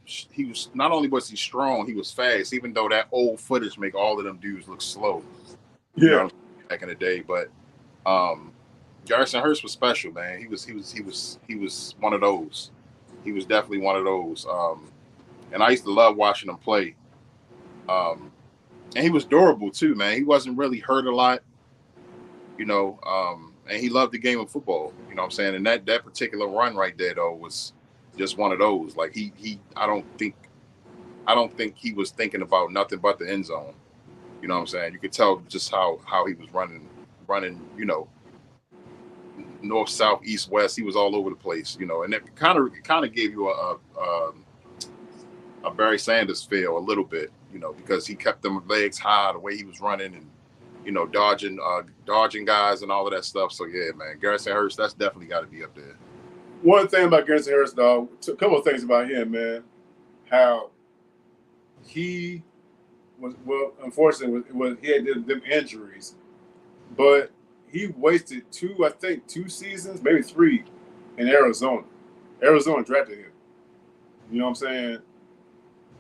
strong, he was fast. Even though that old footage make all of them dudes look slow, you know, back in the day. But Garrison Hurst was special, man. He was one of those. He was definitely one of those. And I used to love watching him play. And he was durable too, man. He wasn't really hurt a lot, you know, and he loved the game of football, you know what I'm saying? And that particular run right there, though, was just one of those. Like I don't think he was thinking about nothing but the end zone. You know what I'm saying? You could tell just how he was running, you know, north, south, east, west. He was all over the place, you know, and it kind of gave you a Barry Sanders feel a little bit, you know, because he kept them legs high, the way he was running and, you know, dodging guys and all of that stuff. So, yeah, man, Garrison Hurst, that's definitely got to be up there. One thing about Garrison Hurst, dog, a couple of things about him, man, how he was, well, unfortunately, he had them injuries, but he wasted 2 seasons, maybe 3 in Arizona. Arizona drafted him. You know what I'm saying?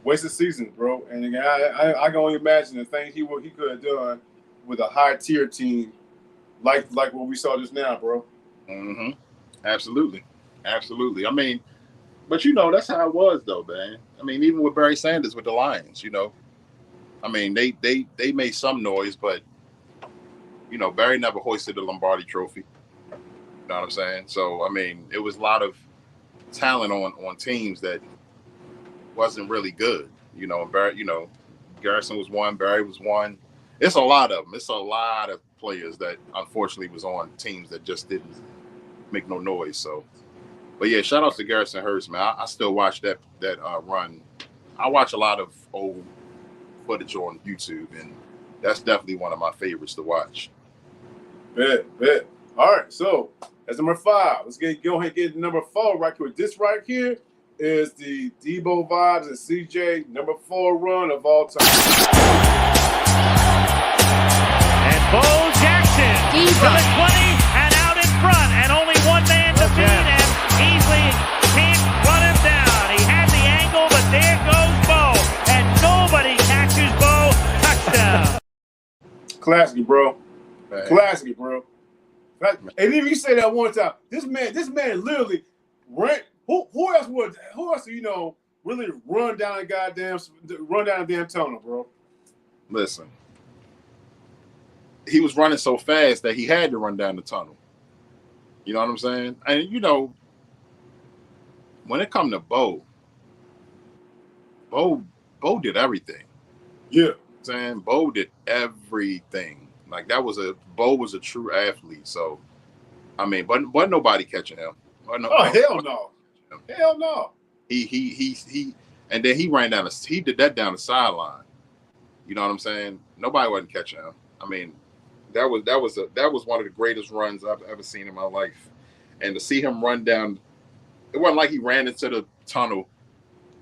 Wasted seasons, bro. And again, I can only imagine the things he could have done with a high tier team like what we saw just now, bro. Mm-hmm. Absolutely. I mean, but you know, that's how it was though, man. I mean, even with Barry Sanders with the Lions, you know, I mean, they made some noise, but you know, Barry never hoisted the Lombardi Trophy. You know what I'm saying? So, I mean, it was a lot of talent on teams that wasn't really good, you know. And Barry, you know, Garrison was one, Barry was one. It's a lot of them. It's a lot of players that unfortunately was on teams that just didn't make no noise. So, but yeah, shout out to Garrison Hurst, man. I still watch that run. I watch a lot of old footage on YouTube, and that's definitely one of my favorites to watch. Bet. All right, so that's number 5. Let's go ahead and get to number 4 right here. This right here is the Deboe Vibes and CJ number 4 run of all time. And Bo Jackson Deboe. to the 20 and out in front, and only one man to beat, and easily can't run him down. He had the angle, but there goes Bo, and nobody catches Bo. Touchdown. Classic, bro. Man. Classic, bro. And even you say that one time, this man literally ran. Who else would you know really run down a damn tunnel, bro? Listen, he was running so fast that he had to run down the tunnel. You know what I'm saying? And you know, when it come to Bo did everything. Yeah. saying Bo did everything. Like Bo was a true athlete. So I mean, but nobody catching him. Hell no. Hell no. He and then he did that down the sideline. You know what I'm saying? Nobody wasn't catching him. I mean, that was one of the greatest runs I've ever seen in my life. And to see him run down, it wasn't like he ran into the tunnel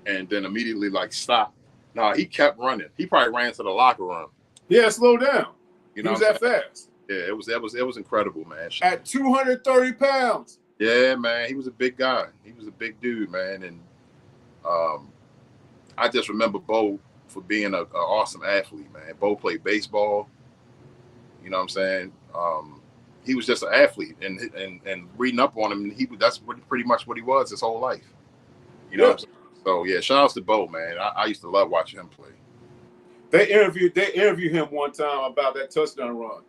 and then immediately like stopped. No, he kept running. He probably ran to the locker room. Yeah, slow down. You know, he was that fast. Yeah, it was incredible, man. At 230 pounds. Yeah, man, he was a big guy. He was a big dude, man, and I just remember Bo for being an awesome athlete, man. Bo played baseball. You know what I'm saying? He was just an athlete, and reading up on him, that's pretty much what he was his whole life. You know what I'm saying? So yeah, shout outs to Bo, man. I used to love watching him play. They interviewed him one time about that touchdown run,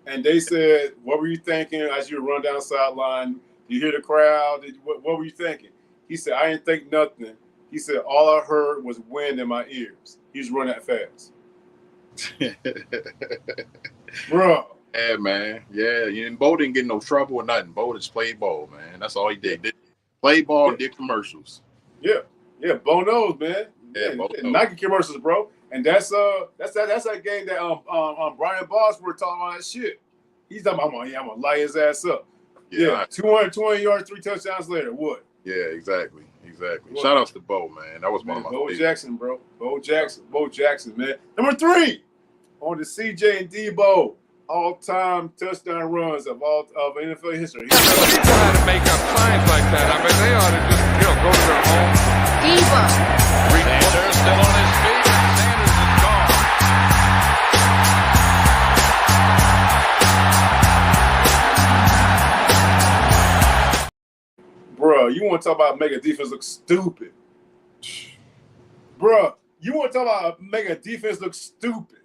and they said, "What were you thinking as you run down the sideline? You hear the crowd? What were you thinking?" He said, "I didn't think nothing." He said, "All I heard was wind in my ears." He's running that fast, bro. Yeah, man. Yeah, and Bo didn't get no trouble or nothing. Bo just played ball, man. That's all he did. Play ball and did commercials. Yeah, Bo knows, man. Yeah, Bo knows. Nike commercials, bro. And that's that game that Brian Bosworth talking about that shit. He's talking about, I'm gonna light his ass up. Yeah, 220 yards, 3 touchdowns later. What? Yeah, exactly. Shout outs to Bo, man. That was one of my favorites. Bo Jackson, bro. Bo Jackson, man. Number 3 on the CJ and Deboe all-time touchdown runs of NFL history. People had to make up signs like that. I mean, they ought to just go to their home. Deboe. Sanders still on his feet. Sanders is gone. Bro, you want to talk about making defense look stupid? Bro, you want to talk about making a defense look stupid?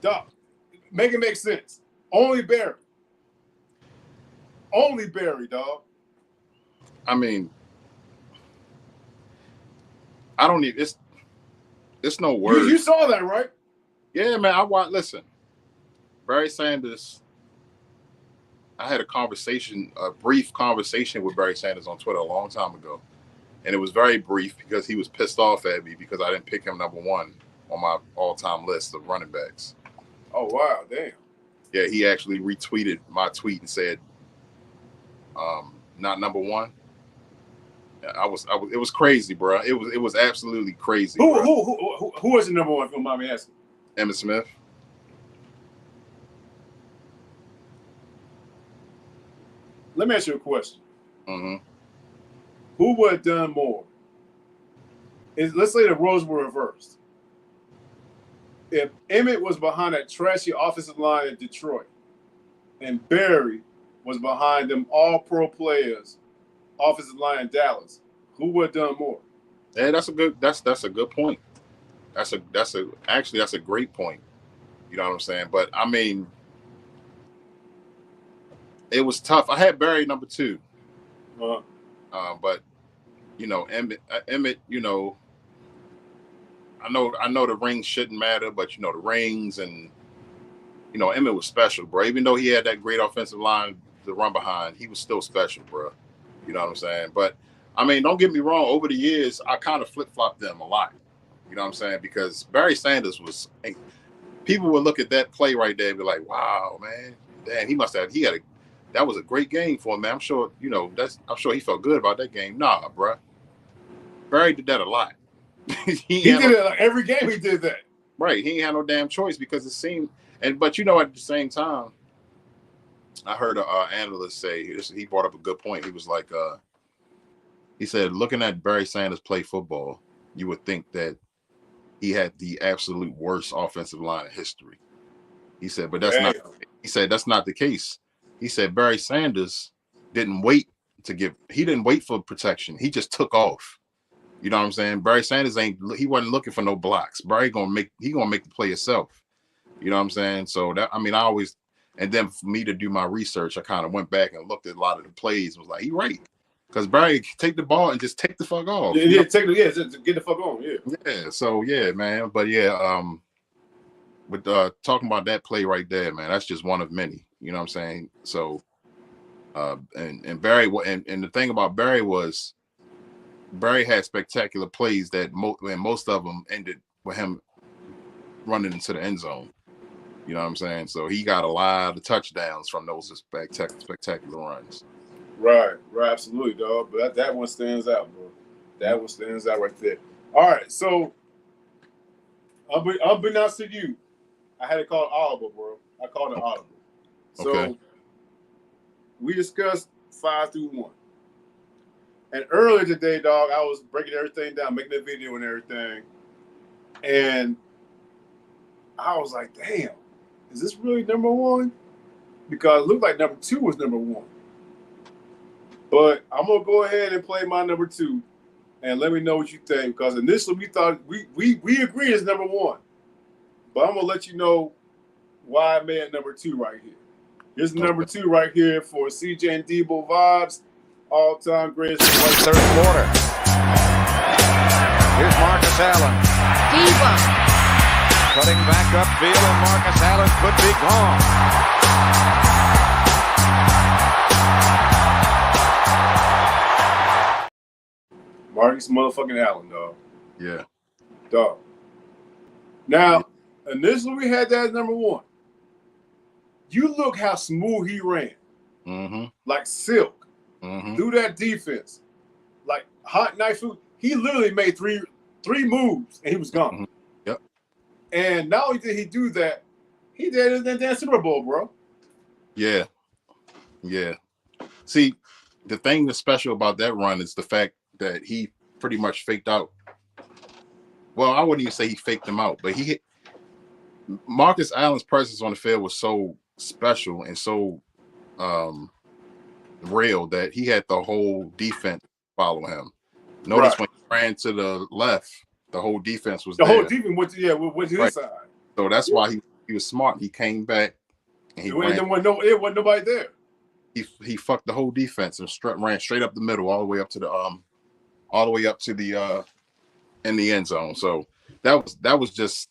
Dog, make it make sense. Only Barry, dog. I mean, I don't need it's no word. You saw that, right? Yeah, man. Listen, Barry Sanders. I had a brief conversation with Barry Sanders on Twitter a long time ago, and it was very brief because he was pissed off at me because I didn't pick him number 1 on my all-time list of running backs. Oh wow, damn. Yeah, he actually retweeted my tweet and said, "Not number 1." It was crazy, bro. It was absolutely crazy. Who was the number 1? If you don't mind me asking. Emmitt Smith. Let me ask you a question. Mm-hmm. Who would have done more? Let's say the roles were reversed. If Emmitt was behind that trashy offensive line in Detroit, and Barry was behind them all-pro players, offensive line in Dallas, who would have done more? Yeah, that's a good point. That's a great point. You know what I'm saying? But I mean, it was tough. I had Barry number 2, but you know, Emmitt, you know. I know the rings shouldn't matter, but you know the rings and you know Emmitt was special, bro. Even though he had that great offensive line to run behind, he was still special, bro. You know what I'm saying? But I mean, don't get me wrong. Over the years, I kind of flip-flopped them a lot. You know what I'm saying? Because Barry Sanders was. People would look at that play right there and be like, "Wow, man, damn, that was a great game for him, man." I'm sure he felt good about that game. Nah, bro. Barry did that a lot. he did it like every game. He did that. Right. He ain't had no damn choice because it seemed. But you know, at the same time, I heard an analyst say he brought up a good point. He was like, he said, looking at Barry Sanders play football, you would think that he had the absolute worst offensive line in history. He said, but that's not. He said that's not the case. He said Barry Sanders didn't wait for protection. He just took off. You know what I'm saying? Barry Sanders he wasn't looking for no blocks. Barry gonna make the play himself. You know what I'm saying? So and then for me to do my research, I kind of went back and looked at a lot of the plays and was like, he right. Because Barry take the ball and just take the fuck off. Yeah, just get the fuck on. Yeah. Yeah. So yeah, man. But yeah, with talking about that play right there, man, that's just one of many. You know what I'm saying? So, and Barry, and the thing about Barry was Barry had spectacular plays that most of them ended with him running into the end zone. You know what I'm saying? So he got a lot of touchdowns from those spectacular runs. Right, absolutely, dog. But that one stands out, bro. That one stands out right there. All right, so unbeknownst to you, I had to call it audible, bro. I called it audible. So we discussed 5 through 1. And earlier today, dog, I was breaking everything down, making a video and everything. And I was like, damn, is this really number 1? Because it looked like number 2 was number 1. But I'm gonna go ahead and play my number 2, and let me know what you think. Because initially we thought we agreed it's number 1, but I'm gonna let you know why I made it number 2 right here. Here's number 2 right here for CJ and Deboe vibes, all-time greatest. Third quarter. Here's Marcus Allen. Deboe. Cutting back upfield, and Marcus Allen could be gone. Marcus motherfucking Allen, dog. Yeah. Dog. Now, initially we had that as number 1. You look how smooth he ran. Mm-hmm. Like silk. Mm-hmm. Through that defense. Like hot knife food. He literally made three moves and he was gone. Mm-hmm. Yep. And not only did he do that, he did it in that Super Bowl, bro. Yeah. Yeah. See, the thing that's special about that run is the fact that he pretty much faked out. Well, I wouldn't even say he faked him out, but Marcus Allen's presence on the field was so special and so real that he had the whole defense follow him. Notice when he ran to the left, the whole defense was there. The whole defense went to his side. So that's why he was smart. He came back and it wasn't nobody there. He fucked the whole defense and ran straight up the middle, all the way up to the in the end zone. So that was just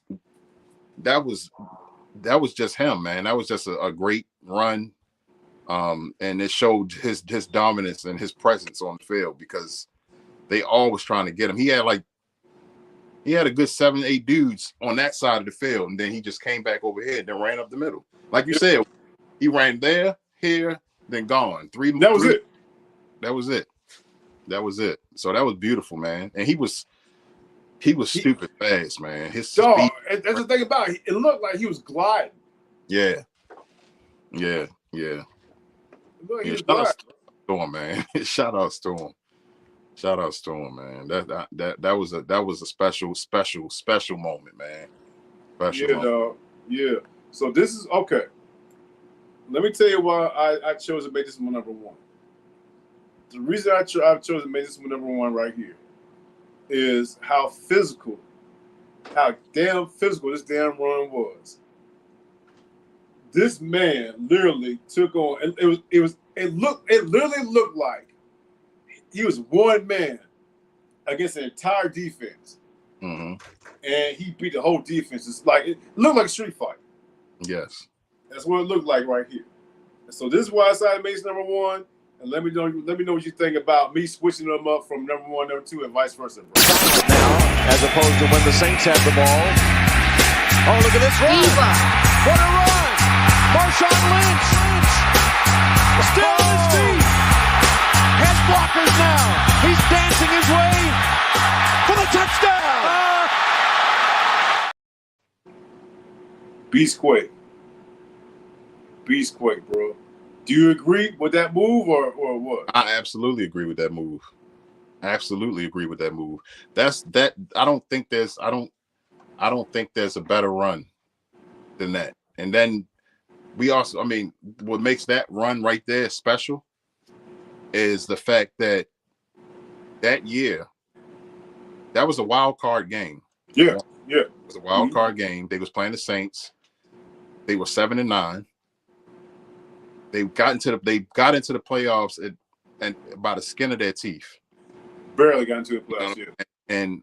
him, man. That was just a great run, and it showed his dominance and his presence on the field because they always trying to get him. He had a good 7-8 dudes on that side of the field, and then he just came back over here and then ran up the middle, like you said. He ran there, here, then gone. That was it. So that was beautiful, man. And he was stupid fast, man. His speed. That's the thing about it. It looked like he was gliding. Yeah. Shout out to him, man. Shout out to him, man. That was a special moment, man. Dog. Yeah. So this is okay. Let me tell you why I chose to make this my number 1. The reason I chose to make this my number 1 right here is how damn physical this damn run was. This man literally took on. It literally looked like he was one man against an entire defense, and he beat the whole defense. It looked like a street fight. Yes. That's what it looked like right here. So this is why I decided to make this number 1. And let me know what you think about me switching them up from number 1, number 2, and vice versa. Bro. Now, as opposed to when the Saints had the ball. Oh, look at this run! What a run! Marshawn Lynch! Still on his feet! Has blockers now! He's dancing his way for the touchdown! Beastquake, bro. Do you agree with that move or what? I absolutely agree with that move. That's that. I don't think there's a better run than that. And then we also, what makes that run right there special is the fact that year, that was a wild card game. Yeah. It was a wild card game. They was playing the Saints. They were 7-9. They got into the playoffs and by the skin of their teeth. Barely got into the playoffs. You know? And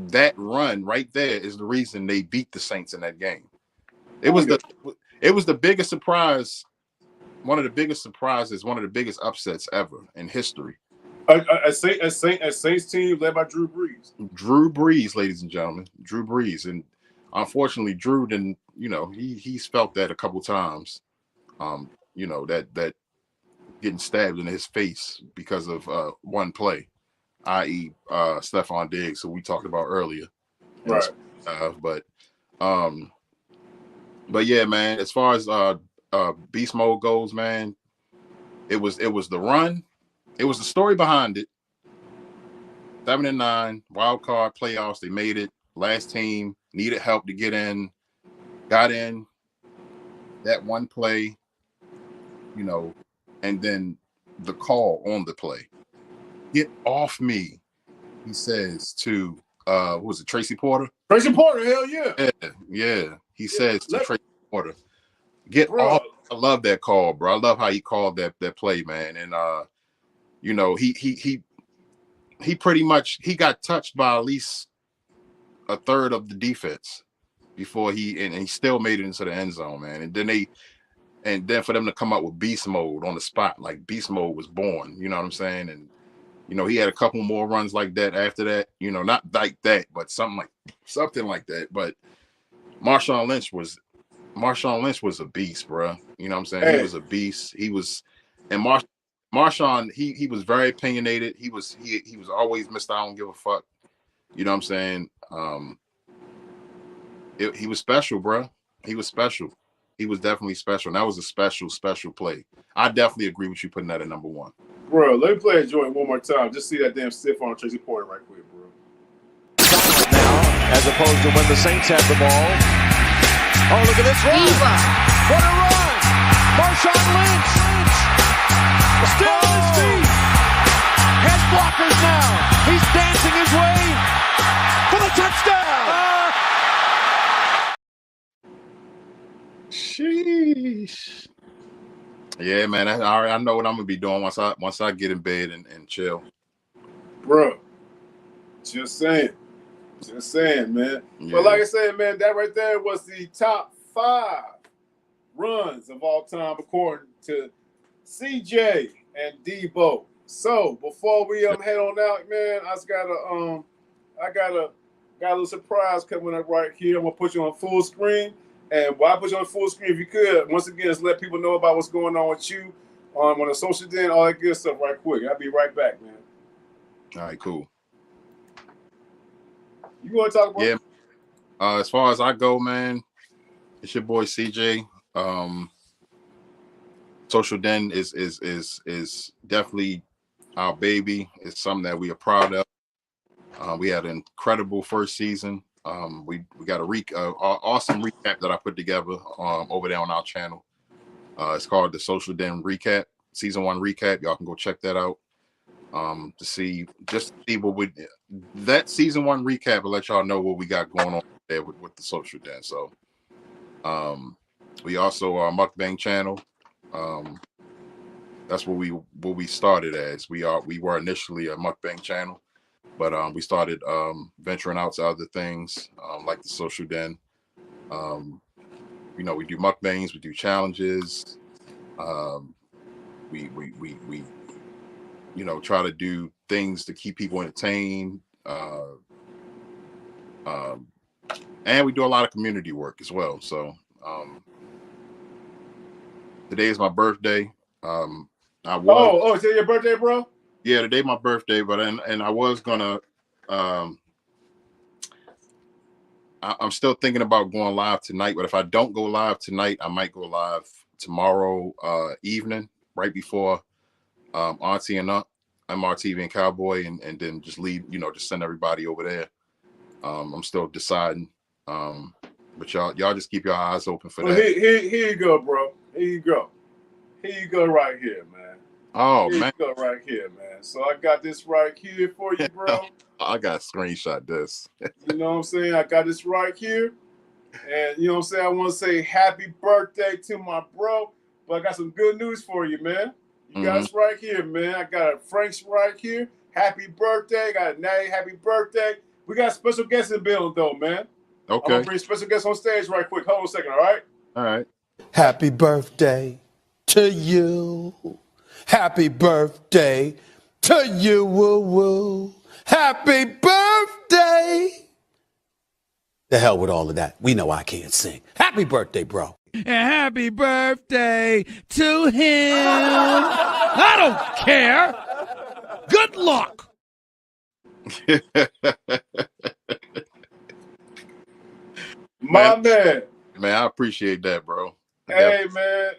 that run right there is the reason they beat the Saints in that game. It was the biggest surprise, one of the biggest surprises, one of the biggest upsets ever in history. A Saints team led by Drew Brees. Drew Brees, ladies and gentlemen, Drew Brees, and unfortunately, Drew didn't. You know, he's felt that a couple times. You know, that getting stabbed in his face because of one play, i.e., Stephon Diggs, who we talked about earlier. Right. But yeah, man. As far as beast mode goes, man, it was the run. It was the story behind it. 7-9 wild card playoffs. They made it. Last team needed help to get in. Got in. That one play, you know, and then the call on the play. Get off me, he says to what was it, Tracy Porter? Tracy Porter, hell yeah. Yeah. He says to Tracy Porter, get off. I love that call, bro. I love how he called that play, man. And you know, he pretty much he got touched by at least a third of the defense before he still made it into the end zone, man. And then for them to come up with beast mode on the spot, like beast mode was born, you know what I'm saying? And you know, he had a couple more runs like that after that, you know, not like that, but something like that. But Marshawn Lynch was a beast, bro. You know what I'm saying? Hey. He was a beast. He was, and Marshawn, he was very opinionated. He was always Mr. I don't give a fuck. You know what I'm saying? He was special, bro. He was special. He was definitely special. And that was a special play. I definitely agree with you putting that at number one. Bro, let me play a joint one more time. Just see that damn stiff on Tracy Porter right quick, bro. Now, as opposed to when the Saints had the ball. Oh, look at this run. What a run. Marshawn Lynch. Still on his feet. Has blockers now. He's dancing his way for the touchdown. Sheesh. Yeah, man. I know what I'm gonna be doing once I get in bed and chill. Bro, just saying, man. Yeah. But like I said, man, that right there was the top 5 runs of all time according to CJ and Deboe. So before we head on out, man, I just got a little surprise coming up right here. I'm gonna put you on full screen. And while I put you on full screen, if you could, once again, just let people know about what's going on with you on the social den, all that good stuff right quick. I'll be right back, man. All right, cool. You want to talk about? Yeah. As far as I go, man, it's your boy CJ. Social Den is definitely our baby. It's something that we are proud of. We had an incredible first season. We got a awesome recap that I put together over there on our channel. It's called the Social Den Recap, Season 1 Recap. Y'all can go check that out to see what that Season 1 recap will let y'all know what we got going on there with the Social Den. So we also are a mukbang channel. That's what we started as. We were initially a mukbang channel. But we started venturing out to other things like the Social Den. You know, we do mukbangs, we do challenges. We you know, try to do things to keep people entertained. And we do a lot of community work as well. So today is my birthday. Today your birthday, bro? Yeah, today my birthday, but I was gonna. I'm still thinking about going live tonight, but if I don't go live tonight, I might go live tomorrow evening, right before Auntie and MRTV and Cowboy, and then just leave. You know, just send everybody over there. I'm still deciding, but y'all just keep your eyes open for that. Here you go, bro. Here you go, right here, man. Oh, here man. You go right here, man. So I got this right here for you, bro. I got to screenshot this. You know what I'm saying? I got this right here. And you know what I'm saying? I want to say happy birthday to my bro. But I got some good news for you, man. You got us right here, man. I got a Frank's right here. Happy birthday. Got a Natty, happy birthday. We got special guests in the building, though, man. Okay. I'm going to bring special guests on stage right quick. Hold on a second, all right? All right. Happy birthday to you. Happy birthday to you. Woo woo. Happy birthday. The hell with all of that. We know I can't sing. Happy birthday, bro. And happy birthday to him. I don't care. Good luck. My man. Man, I appreciate that, bro. Hey, man.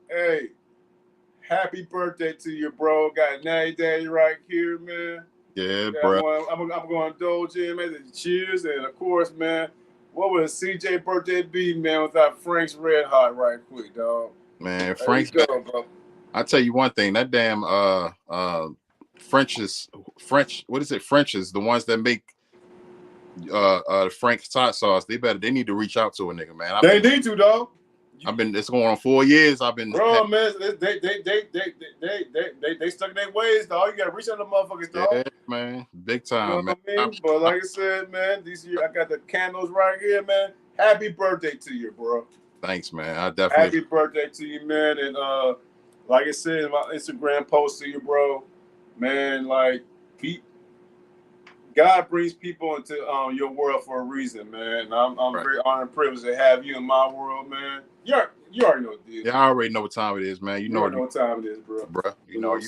Hey. Happy birthday to you, bro. Got Natty Daddy right here, man. Yeah, bro. I'm going to indulge in, man. Cheers. And, of course, man, what would a CJ birthday be, man, without Frank's Red Hot right quick, dog? Man, Frank's go, bro. I tell you one thing, that damn French, what is it? French's, the ones that make the Frank's hot sauce, they need to reach out to a nigga, man. They need to, dog. It's going on 4 years. Bro, man, they stuck in their ways, dog. You gotta reach out to the motherfuckers, dog. Yeah, man. Big time, you know man. I mean? But like I said, man, this year I got the candles right here, man. Happy birthday to you, bro. Thanks, man. I definitely happy birthday to you, man. And like I said in my Instagram post to you, bro, man, like God brings people into your world for a reason, man. And I'm right. very honored and privileged to have you in my world, man. You already know it is. Yeah, I already know what time it is, man. You know what time it is, bro. You know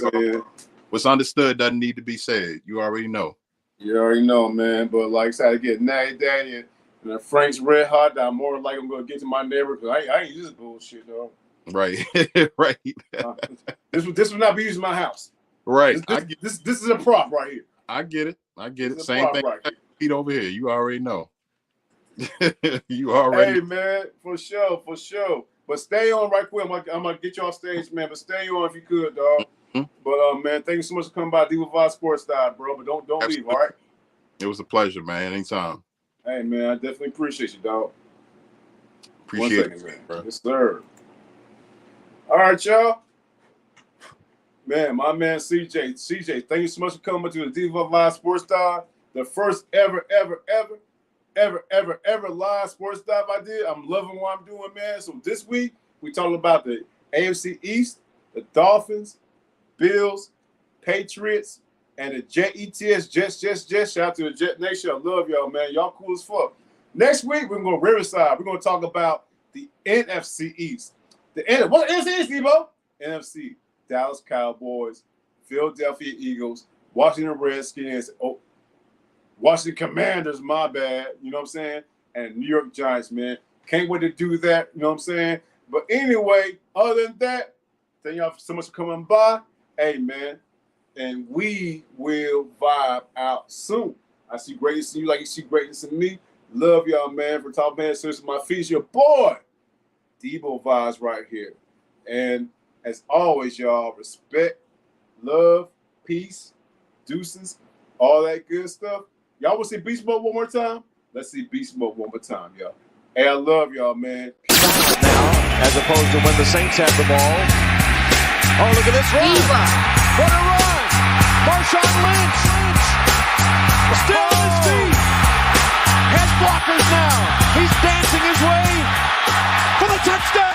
what's understood doesn't need to be said. You already know. You already know, man. But like I said, I get Natty Daddy and the Frank's Red Hot. I'm more likely I'm gonna get to my neighbor because I ain't using this bullshit, though. Right, right. This would not be used in my house. Right. This is a prop right here. I get it. Same thing right over here. You already know. You already. Hey, man, for sure. But stay on right quick. I'm gonna get you off stage, man. But stay on if you could, dog. Mm-hmm. But man, thank you so much for coming by Deboe Sports Style, bro. But don't leave, all right? It was a pleasure, man. Anytime. Hey, man, I definitely appreciate you, dog. Appreciate it, man. Bro. Yes, sir. All right, y'all. Man, my man CJ, thank you so much for coming to the Deboe Sports Style, the first ever live sports dive I did. I'm loving what I'm doing, man. So this week we talking about the AFC East, the Dolphins, Bills, Patriots, and the Jets. Shout out to the Jet Nation. I love y'all, man. Y'all cool as fuck. Next week we're going to Riverside. We're going to talk about the NFC East. What NFC East, Deboe? NFC, Dallas Cowboys, Philadelphia Eagles, Washington Redskins, Washington Commanders, my bad, you know what I'm saying? And New York Giants, man. Can't wait to do that, you know what I'm saying? But anyway, other than that, thank y'all so much for coming by. Hey, man, and we will vibe out soon. I see greatness in you like you see greatness in me. Love y'all, man. For Top Man Sisters, my feet, your boy, Deboe Vibes right here. And as always, y'all, respect, love, peace, deuces, all that good stuff. Y'all want to see Beast Mode one more time? Let's see Beast Mode one more time, y'all. Hey, I love y'all, man. Now, as opposed to when the Saints had the ball. Oh, look at this run. What a run. Marshawn Lynch. Still on his feet. Has blockers now. He's dancing his way for the touchdown.